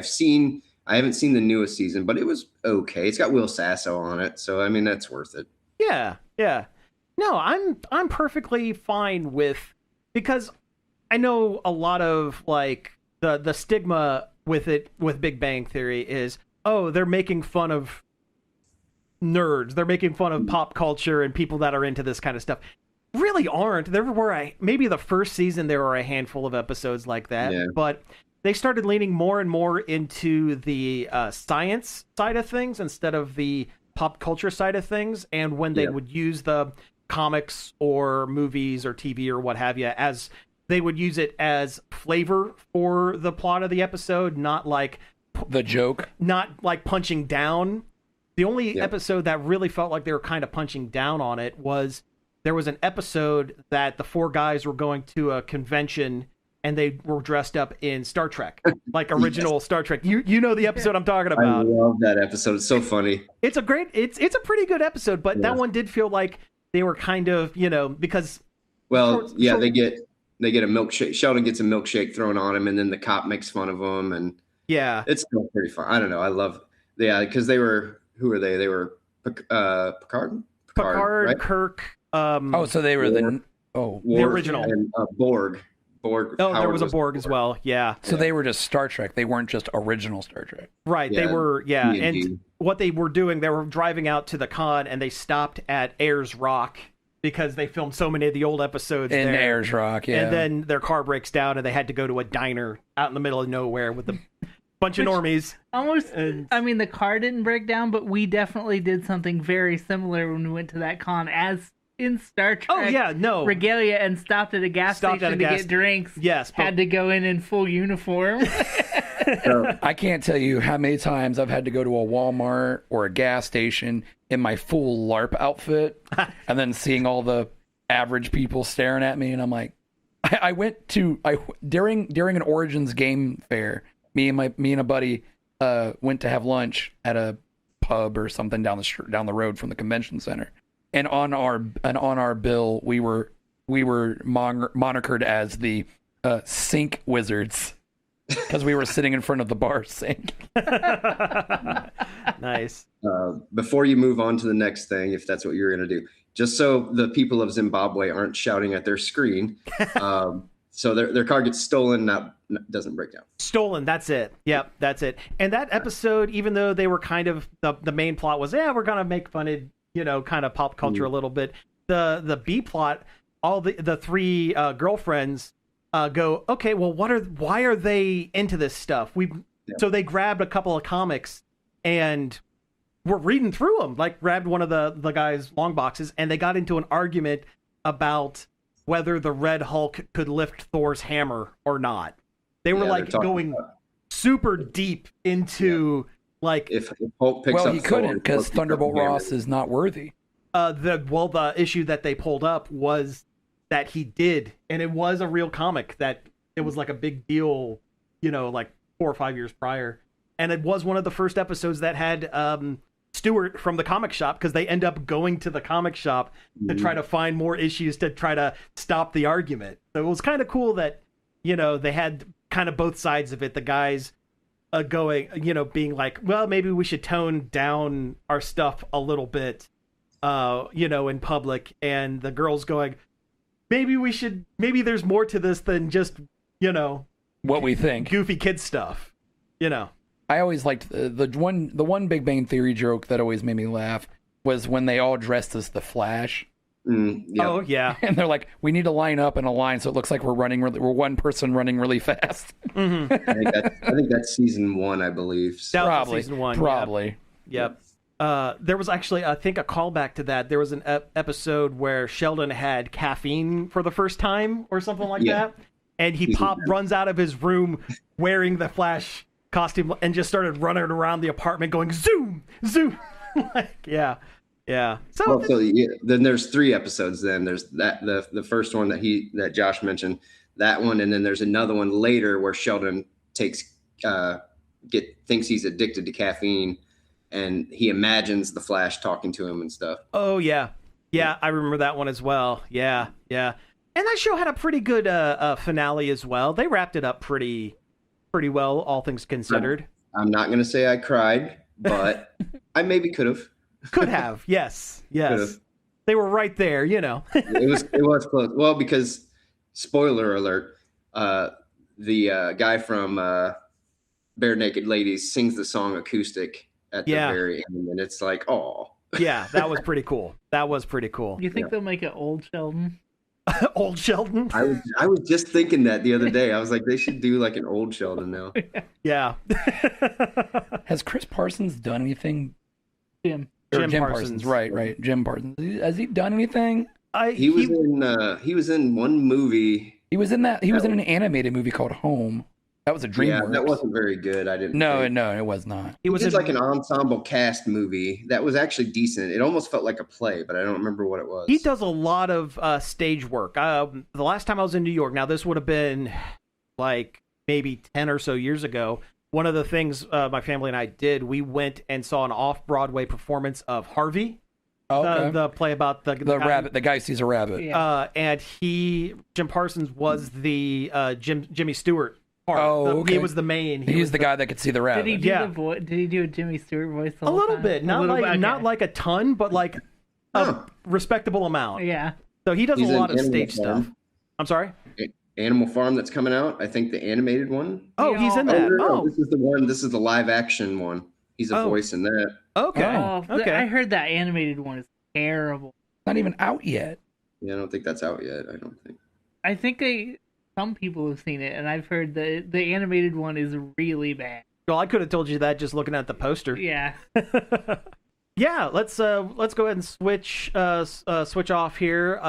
haven't seen the newest season, but it was okay. It's got Will Sasso on it, so I mean that's worth it. Yeah. No, I'm perfectly fine with, because I know a lot of like the stigma with Big Bang Theory is, oh, they're making fun of nerds. They're making fun of pop culture and people that are into this kind of stuff. Really aren't. There were maybe the first season there were a handful of episodes like that, but they started leaning more and more into the science side of things instead of the pop culture side of things. And when they would use the comics or movies or TV or what have you, as they would use it as flavor for the plot of the episode, not like the joke, not like punching down. The only episode that really felt like they were kind of punching down on it was, there was an episode that the 4 guys were going to a convention and they were dressed up in Star Trek, like original Star Trek. You know the episode I'm talking about. I love that episode. It's so funny. It's a pretty good episode, but that one did feel like they were kind of, you know, because they get a milkshake. Sheldon gets a milkshake thrown on him, and then the cop makes fun of him, and it's still pretty fun. I don't know. I love because they were. Who were they? They were Picard, right? Kirk. So they were the original and Borg. Oh, there was a Borg as well. Yeah. So they were just Star Trek. They weren't just original Star Trek. Right. They were. Yeah. And what they were doing, they were driving out to the con, and they stopped at Ayers Rock because they filmed so many of the old episodes in Ayers Rock. Yeah. And then their car breaks down, and they had to go to a diner out in the middle of nowhere with the bunch of normies. Almost, I mean, the car didn't break down, but we definitely did something very similar when we went to that con, as in Star Trek. Oh, yeah, no. Regalia, and stopped at a gas station to get drinks. Yes. Had to go in full uniform. I can't tell you how many times I've had to go to a Walmart or a gas station in my full LARP outfit, and then seeing all the average people staring at me, and I'm like, I went to, during an Origins game fair, me and a buddy went to have lunch at a pub or something down the road from the convention center, and on our bill we were monikered as the sink wizards because we were sitting in front of the bar sink. Nice. Before you move on to the next thing, if that's what you're going to do, just so the people of Zimbabwe aren't shouting at their screen. So their car gets stolen, doesn't break down. Stolen, that's it. Yep, that's it. And that episode, even though they were kind of, the main plot was, we're going to make fun of, kind of pop culture a little bit. The B plot all the three girlfriends go, okay, well, why are they into this stuff? So they grabbed a couple of comics and were reading through them, like grabbed one of the guy's long boxes, and they got into an argument about whether the Red Hulk could lift Thor's hammer or not. They were going super deep into if Hulk picks up he couldn't because Thunderbolt Ross is not worthy. The issue that they pulled up was that he did, and it was a real comic that it was like a big deal, like 4 or 5 years prior, and it was one of the first episodes that had Stewart from the comic shop, because they end up going to the comic shop to try to find more issues to try to stop the argument. So it was kind of cool that they had kind of both sides of it. The guys going, being like, well, maybe we should tone down our stuff a little bit, in public, and the girls going, maybe there's more to this than just, what we think, goofy kid stuff, I always liked the one Big Bang Theory joke that always made me laugh was when they all dressed as the Flash. Yep. Oh yeah, and they're like, we need to line up in a line so it looks like we're one person running really fast. Mm-hmm. I think that's season 1, I believe. So. Probably season 1. Probably. Yep. There was actually, I think, a callback to that. There was an episode where Sheldon had caffeine for the first time or something like that, and he runs out of his room wearing the Flash costume and just started running around the apartment going zoom, zoom. Yeah. So then there's 3 episodes. Then there's that the first one that Josh mentioned, that one, and then there's another one later where Sheldon thinks he's addicted to caffeine, and he imagines the Flash talking to him and stuff. Oh yeah, I remember that one as well. Yeah, and that show had a pretty good finale as well. They wrapped it up pretty well, all things considered. I'm not gonna say I cried, but I maybe could have. Could have, yes. Could've. They were right there, It was close. Well, because spoiler alert, the guy from Bare Naked Ladies sings the song acoustic at the very end, and it's like, oh. Yeah, that was pretty cool. You think they'll make it Old Sheldon? Old Sheldon? I was just thinking that the other day. I was like, they should do like an Old Sheldon now. Yeah. Has Chris Parsons done anything? Jim Parsons. Right. Jim Parsons. Has he done anything? He was in one movie. He was in an animated movie called Home. That was a DreamWorks. Yeah, that wasn't very good. I didn't. No, it was not. He was like an ensemble cast movie that was actually decent. It almost felt like a play, but I don't remember what it was. He does a lot of stage work. The last time I was in New York, now this would have been like maybe 10 or so years ago. One of the things my family and I did, we went and saw an off-Broadway performance of Harvey. The play about the rabbit. The guy sees a rabbit. Yeah. And Jim Parsons was the Jimmy Stewart part. Okay. He was the main. He's the guy that could see the rabbit. Did he do the voice? Did he do a Jimmy Stewart voice? A little bit, not like a ton, but like a respectable amount. Yeah. So he does a lot of stage stuff. I'm sorry. Animal Farm that's coming out. I think the animated one. Oh, he's in that. This is the one. This is the live action one. He's a voice in that. Okay. Okay. I heard that animated one is terrible. Not even out yet. Yeah, I don't think that's out yet. I don't think. I think some people have seen it, and I've heard the animated one is really bad. Well, I could have told you that just looking at the poster. Yeah. Yeah, let's go ahead and switch off here.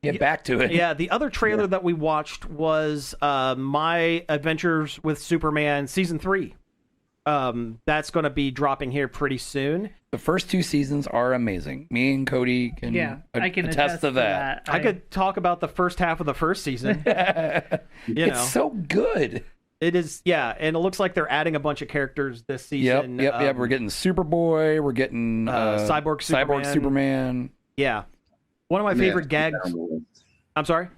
Get back to it. Yeah, the other trailer that we watched was My Adventures with Superman Season 3. That's going to be dropping here pretty soon. The first 2 seasons are amazing. Me and Cody can, I can attest to that. I could talk about the first half of the first season. It's so good. It is, and it looks like they're adding a bunch of characters this season. Yep. We're getting Superboy. We're getting Cyborg Superman. Yeah. One of my favorite gags. I'm sorry?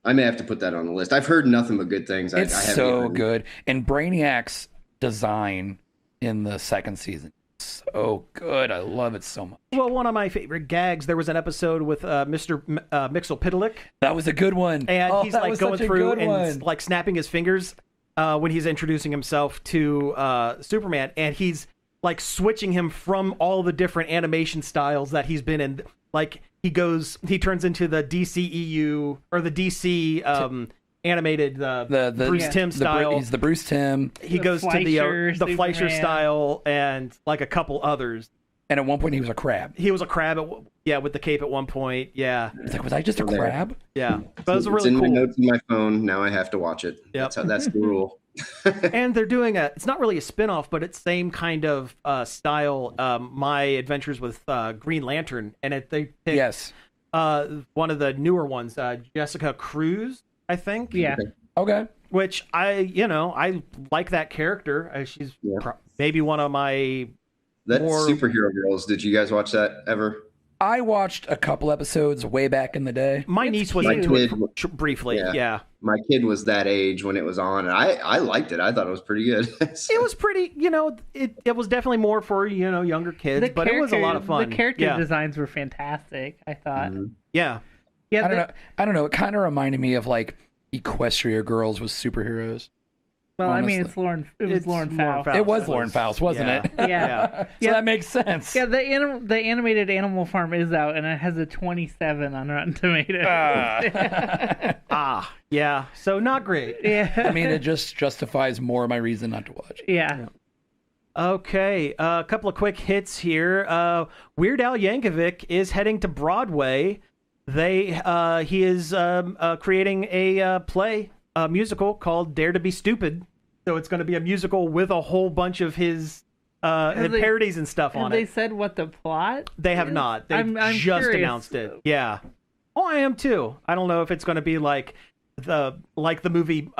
I may have to put that on the list. I've heard nothing but good things. It's so good. And Brainiac's design in the second season, so good. I love it so much. Well, one of my favorite gags, there was an episode with Mr. Mixolydic. That was a good one. And he's like going through and like snapping his fingers when he's introducing himself to Superman, and he's like switching him from all the different animation styles that he's been in. Like he turns into the DCEU or the DC animated the Bruce Timm style. He's the Bruce Timm. He goes to the Fleischer style and like a couple others. And at one point, he was a crab. He was a crab, with the cape at one point. Yeah. It's like, was I just a crab? Yeah. But it was really cool. It's in my notes in my phone. Now I have to watch it. Yep. That's the rule. And they're doing it's not really a spin-off, but it's same kind of style, My Adventures with Green Lantern. And they picked one of the newer ones, Jessica Cruz, I think. Yeah. Okay. Which I like that character. She's maybe one of my... Superhero Girls. Did you guys watch that ever? I watched a couple episodes way back in the day. My niece was into it briefly. Yeah. My kid was that age when it was on, and I liked it. I thought it was pretty good. It was pretty, it was definitely more for, younger kids, but it was a lot of fun. The character designs were fantastic, I thought. Mm-hmm. Yeah. I don't know. It kind of reminded me of like Equestria Girls with superheroes. Well, honestly. I mean, it was Lauren Faust. It was Lauren Faust, wasn't it? Yeah. So that makes sense. Yeah, the animated Animal Farm is out, and it has a 27 on Rotten Tomatoes. Yeah. So not great. Yeah. I mean, it just justifies more of my reason not to watch. Yeah. Okay, a couple of quick hits here. Weird Al Yankovic is heading to Broadway. He is creating a play. A musical called Dare to Be Stupid. So it's going to be a musical with a whole bunch of his parodies and stuff on it. Have they said what the plot They have not. They I'm just curious. announced it. Yeah. Oh, I am too. I don't know if it's going to be like the movie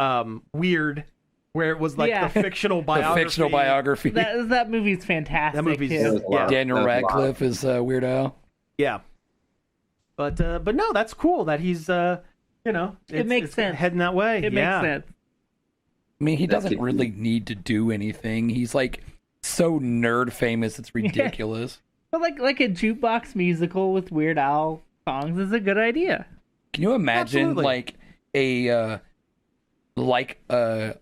Weird, where it was like the fictional biography. The fictional biography. That movie's fantastic. That movie's too. Daniel Radcliffe is Weird Al. Yeah. But no, that's cool that he's it makes sense. Heading that way. It makes sense. I mean, he doesn't really need to do anything. He's like so nerd famous, it's ridiculous. But like a jukebox musical with Weird Al songs is a good idea. Can you imagine Absolutely.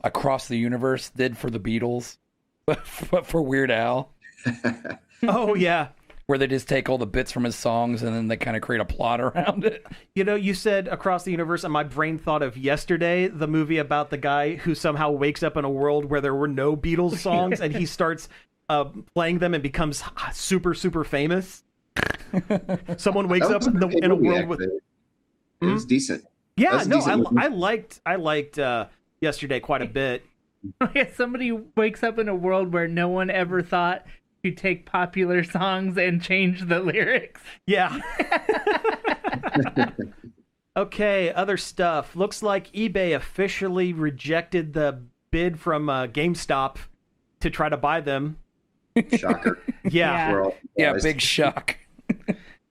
Across the Universe did for the Beatles, but for Weird Al? Oh yeah. Where they just take all the bits from his songs and then they kind of create a plot around it. You said Across the Universe, and my brain thought of Yesterday, the movie about the guy who somehow wakes up in a world where there were no Beatles songs, and he starts playing them and becomes super, super famous. Someone wakes up in a world with... It was decent. Yeah, no, I liked Yesterday quite a bit. Somebody wakes up in a world where no one ever thought to take popular songs and change the lyrics. Yeah. Okay, other stuff. Looks like eBay officially rejected the bid from GameStop to try to buy them. Shocker. Yeah. Big shock.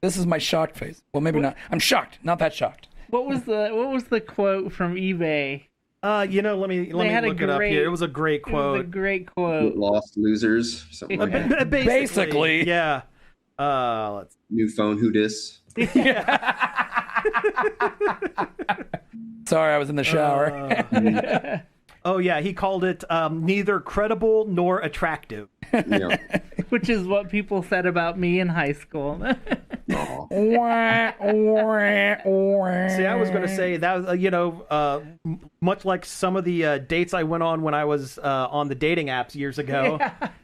This is my shocked face. Well, maybe not. I'm shocked. Not that shocked. What was the quote from eBay? Let me look it up here. It was a great quote. It was a great quote. Lost losers, something like that. Basically, yeah. New phone, who dis? Sorry, I was in the shower. Oh yeah, he called it neither credible nor attractive. Yeah. Which is what people said about me in high school. See, I was going to say that, much like some of the dates I went on when I was on the dating apps years ago,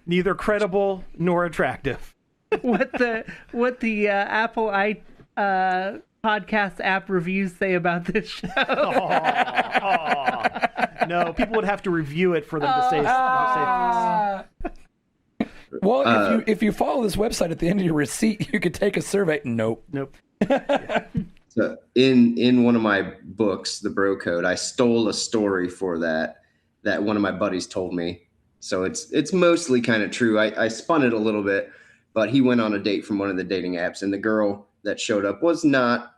neither credible nor attractive. What the Apple podcast app reviews say about this show? No, people would have to review it for them to say. Well, if you follow this website at the end of your receipt, you could take a survey. Nope. So in one of my books, The Bro Code, I stole a story for that one of my buddies told me. So it's mostly kind of true. I spun it a little bit, but he went on a date from one of the dating apps, and the girl that showed up was not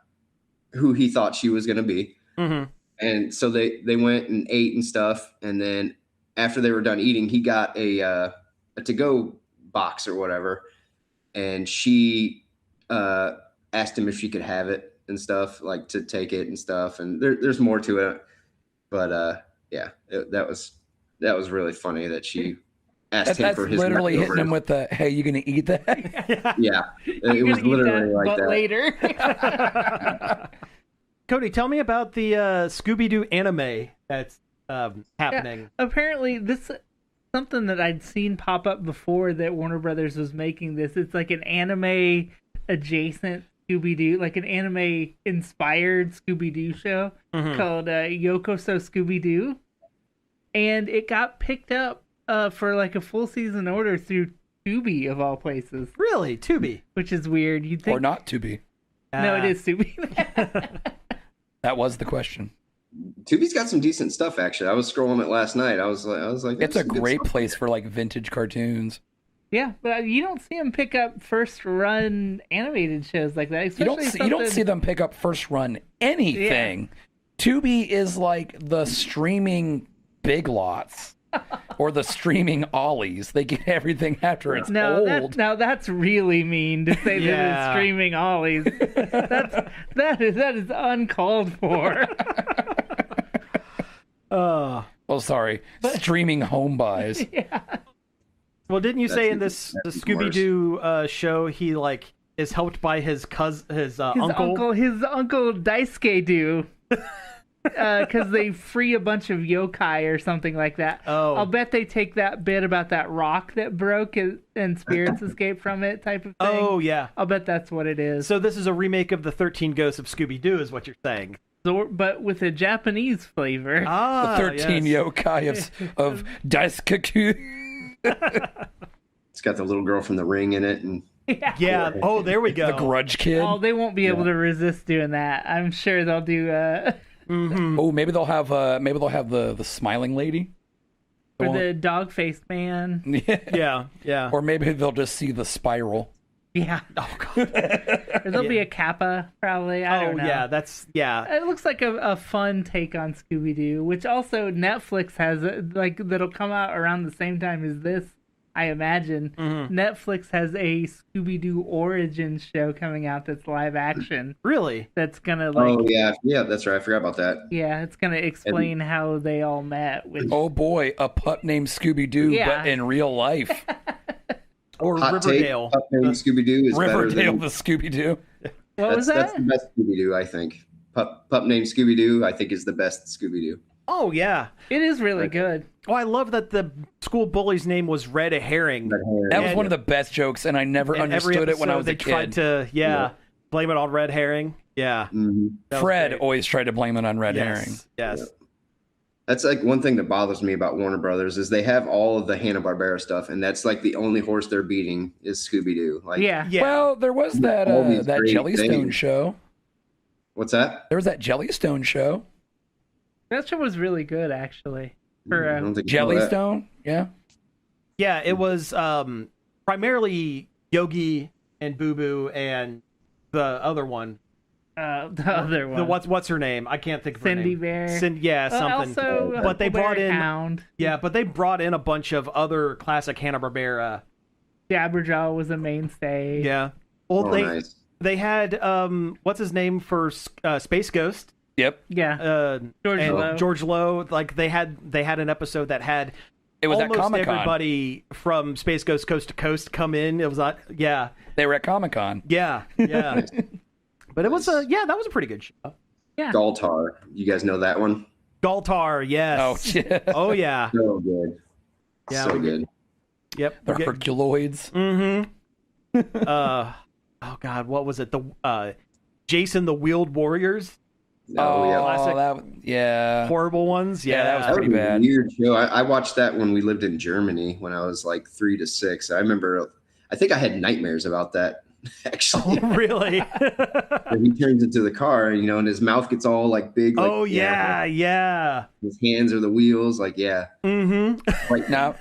who he thought she was going to be. Mm-hmm. And so they went and ate and stuff. And then after they were done eating, he got a to-go box or whatever. And she asked him if she could have it and stuff, like to take it and stuff. And there's more to it. But that was really funny that she asked him That's for his literally hitting him leftovers. with the, "Hey, you gonna eat that?" Yeah, I'm it was gonna eat literally that, like but that. later. Cody, tell me about the Scooby-Doo anime that's happening. Apparently, this something that I'd seen pop up before that Warner Brothers was making this. It's like an anime adjacent Scooby-Doo, like an anime inspired Scooby-Doo show called Yokoso Scooby-Doo, and it got picked up for like a full season order through Tubi of all places, Really? Tubi? which is weird. You'd think Or not to be? no, it is Tubi. That was the question. Tubi's got some decent stuff actually. I was scrolling it last night. I was like, It's "There's a some good great stuff." place for like vintage cartoons. Yeah, but you don't see them pick up first run animated shows like that. You don't Especially see them pick up first run anything. Tubi is like the streaming Big Lots or the streaming Ollies. They get everything after it's old. That's really mean to say that Yeah. it's streaming ollies. that is uncalled for. Oh. Oh, sorry, streaming home buys. Well, didn't you say in That's the even Scooby-Doo show he like is helped by his uncle? His uncle Daisuke do. Because they free a bunch of yokai or something like that. Oh. I'll bet they take that bit about that rock that broke and spirits escape from it type of thing. Oh yeah. I'll bet that's what it is. So this is a remake of the 13 Ghosts of Scooby-Doo, is what you're saying? So, but with a Japanese flavor. Ah, 13 yes. yokai of Daisuke. It's got the little girl from The Ring in it, and Yeah. Oh, there we go. The Grudge Kid. Oh, they won't be able to resist doing that. I'm sure they'll do Oh, maybe they'll have the smiling lady. for the dog faced man. Yeah. Yeah. Or maybe they'll just see the spiral. Yeah. Oh god. Or there'll be a Kappa, probably. I don't know. Yeah. That's yeah. It looks like a fun take on Scooby Doo, which also Netflix has, like, that'll come out around the same time as this, I imagine. Netflix has a Scooby Doo origin show coming out that's live action. Really? That's gonna, like, oh yeah, that's right. I forgot about that. yeah, it's gonna explain how they all met. Which, Oh boy, a pup named Scooby Doo, Yeah. but in real life. Or Hot Riverdale? take: Pup Named Scooby Doo is better Riverdale, than the Scooby Doo. what was that's that? the best Scooby Doo. I think Pup Named Scooby Doo. I think is the best Scooby Doo. Oh yeah. It is really good. Oh, I love that the school bully's name was Red Herring. That was And- one of the best jokes, and I never In every understood it when I episode, was they a tried kid. to blame it on Red Herring. Yeah. Mm-hmm. That was Fred great. always tried to blame it on Red Herring. Yes. Yes. That's like one thing that bothers me about Warner Brothers is they have all of the Hanna-Barbera stuff, and that's like the only horse they're beating is Scooby Doo. Like, Yeah. Yeah. Well, there was that All these that great Jellystone things. show. what's that? There was that Jellystone show. That show was really good, actually. I For don't think I know that. Jellystone, yeah. Yeah, it was primarily Yogi and Boo Boo and the other one. the other one. The what's her name? I can't think of her Cindy name. Bear. Yeah, something. Also, But they brought Huckleberry in- Hound. Yeah, but they brought in a bunch of other classic Hanna-Barbera. Jabberjaw was a mainstay. Yeah. Well, Oh, nice. they had what's his name for Space Ghost? Yep. Yeah. George and Lowe. George Lowe. Like they had an episode that had It was at almost Comic-Con. everybody from Space Ghost Coast to Coast come in. It was yeah, They were at Comic-Con. yeah. But it was that was a pretty good show. Galtar. You guys know that one? Galtar, yes. Oh, yeah. Oh yeah. So good. Yeah, so we- good. Yep. The Herculoids. Mm-hmm. Oh God, what was it? The Jason the Wheeled Warriors, Oh, yeah. Classic. Yeah. horrible ones. Yeah, that was That pretty was a bad. weird show. I watched that when we lived in Germany when I was like 3 to 6. I remember, I think I had nightmares about that, actually. Oh, really? Where he turns into the car, and his mouth gets all like big. Like, Oh yeah. His hands are the wheels. Like, yeah. Mm-hmm. Like, Now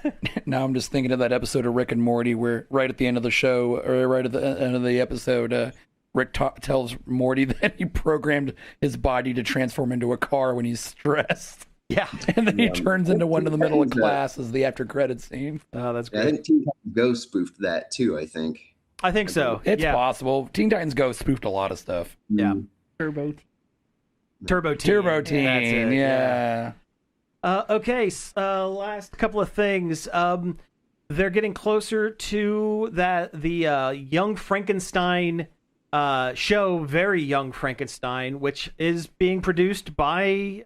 I'm just thinking of that episode of Rick and Morty where right at the end of the show, or right at the end of the episode, Rick tells Morty that he programmed his body to transform into a car when he's stressed. Yeah. And then he Yeah. turns into one in the middle of Titans, class as the after credits scene. Oh, that's I great. think Teen Titans Go spoofed that too, I think. I think so. It's yeah. possible. Teen Titans Go spoofed a lot of stuff. Yeah. Turbo. Turbo Teen. Turbo Teen, That's it, yeah. Okay. Last couple of things. they're getting closer to the Young Frankenstein show, Very Young Frankenstein, which is being produced by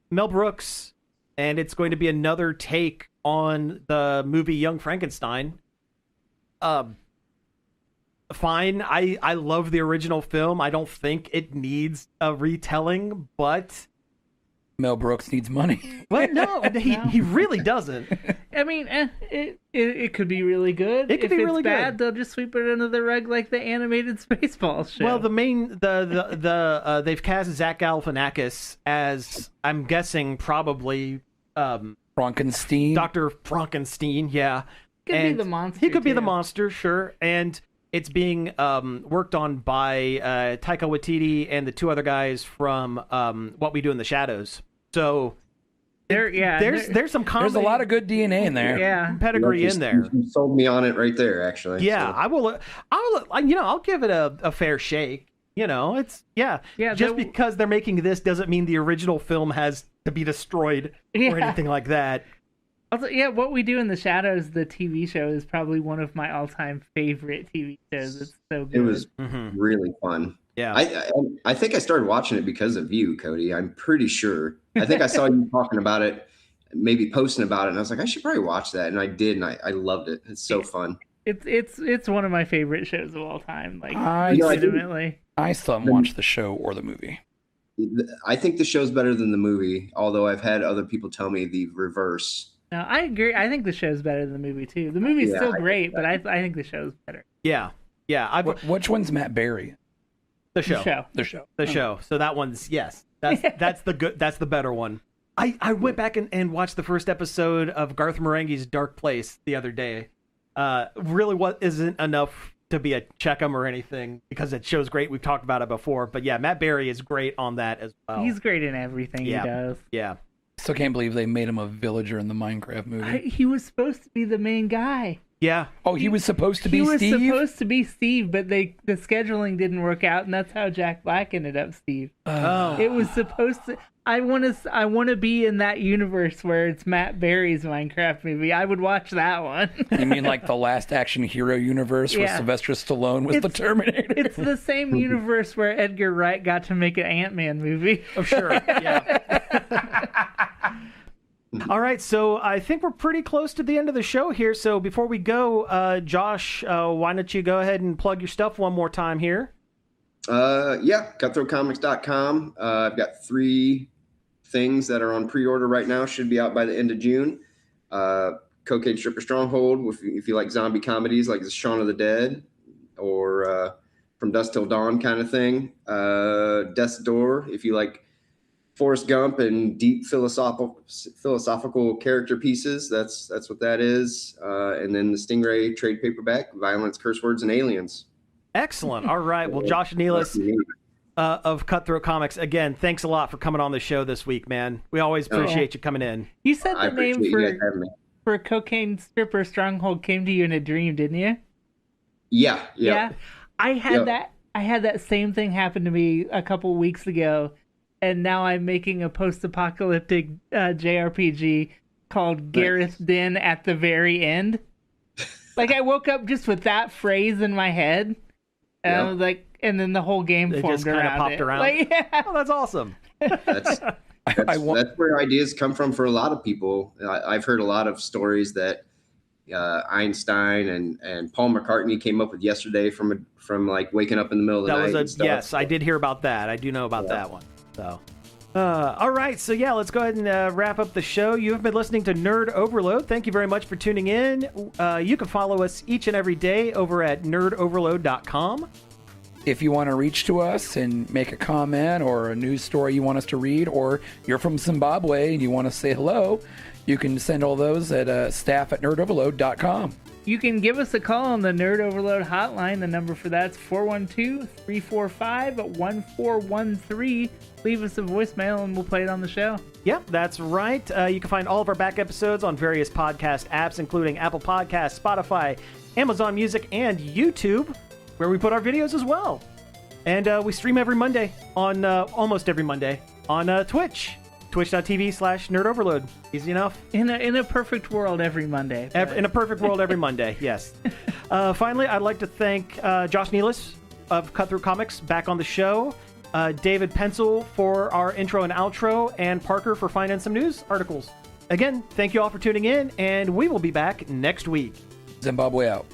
Mel Brooks, and it's going to be another take on the movie Young Frankenstein. Fine. I love the original film. I don't think it needs a retelling, but Mel Brooks needs money. Well, no, he really doesn't. I mean, it could be really good. It could be if really it's bad, good. They'll just sweep it under the rug like the animated Spaceballs show. Well, they've cast Zach Galifianakis as, I'm guessing, probably Frankenstein. Dr. Frankenstein. Yeah, could be the monster. He could be the too. monster, sure. And it's being worked on by Taika Waititi and the two other guys from What We Do in the Shadows. So there's some comedy. There's a lot of good DNA in there. Yeah, pedigree in there. You sold me on it right there, actually. Yeah, So. I'll give it a fair shake. It's just because they're making this doesn't mean the original film has to be destroyed or anything like that. Also, What We Do in the Shadows, the TV show, is probably one of my all-time favorite TV shows. It's so good. It was really fun. Yeah, I think I started watching it because of you, Cody. I'm pretty sure. I think I saw you talking about it, maybe posting about it, and I was like, I should probably watch that, and I did, and I loved it. It's so fun. It's one of my favorite shows of all time. Like, legitimately. I still haven't watched the show or the movie. I think the show's better than the movie, although I've had other people tell me the reverse. No, I agree. I think the show's better than the movie too. The movie's still great, but I think the show's better. Yeah. Which one's Matt Berry? The show. The show. So that one's that's the good. That's the better one. I went back and watched the first episode of Garth Marenghi's Dark Place the other day. Really, what isn't enough to be a check 'em or anything because it show's great. We've talked about it before, but yeah, Matt Berry is great on that as well. He's great in everything he does. Yeah. Still can't believe they made him a villager in the Minecraft movie. He was supposed to be the main guy. Yeah. Oh, he was supposed to be Steve? He was supposed to be Steve, but the scheduling didn't work out, and that's how Jack Black ended up Steve. Oh. It was supposed to... I want to be in that universe where it's Matt Berry's Minecraft movie. I would watch that one. You mean like the Last Action Hero universe where Sylvester Stallone was the Terminator? It's the same universe where Edgar Wright got to make an Ant-Man movie. Oh, sure. Yeah. All right, so I think we're pretty close to the end of the show here. So before we go, Josh, why don't you go ahead and plug your stuff one more time here? Cutthroatcomics.com. I've got 3 things that are on pre-order right now. Should be out by the end of June. Cocaine Stripper Stronghold, if you like zombie comedies like the Shaun of the Dead or From Dusk Till Dawn kind of thing. Death's Door, if you like Forrest Gump and deep philosophical character pieces. That's what that is. And then the Stingray trade paperback, Violence, Curse Words, and Aliens. Excellent. All right. Well, Josh Nealis of Cutthroat Comics, again, thanks a lot for coming on the show this week, man. We always appreciate you coming in. You said the name for Cocaine Stripper Stronghold came to you in a dream, didn't you? Yeah. I had that same thing happen to me a couple weeks ago. And now I'm making a post-apocalyptic JRPG called Gareth Den at the very end. Like, I woke up just with that phrase in my head. And I was like, and then the whole game formed just kind of popped around. Like, Oh, that's awesome. That's where ideas come from for a lot of people. I've heard a lot of stories that Einstein and Paul McCartney came up with yesterday from like waking up in the middle of the night. Yes, I did hear about that. I do know about that one. So, all right. So, let's go ahead and wrap up the show. You have been listening to Nerd Overload. Thank you very much for tuning in. You can follow us each and every day over at nerdoverload.com. If you want to reach to us and make a comment or a news story you want us to read, or you're from Zimbabwe and you want to say hello, you can send all those at staff@nerdoverload.com. You can give us a call on the Nerd Overload hotline. The number for that's 412-345-1413. Leave us a voicemail and we'll play it on the show. Yep, that's right. You can find all of our back episodes on various podcast apps, including Apple Podcasts, Spotify, Amazon Music, and YouTube, where we put our videos as well. And we stream every Monday on almost every Monday on Twitch. twitch.tv/nerdoverload. Easy enough. In a perfect world every Monday. In a perfect world every Monday, yes. Finally, I'd like to thank Josh Nealis of Cutthroat Comics back on the show, David Pencil for our intro and outro, and Parker for finding some news articles. Again, thank you all for tuning in, and we will be back next week. Zimbabwe out.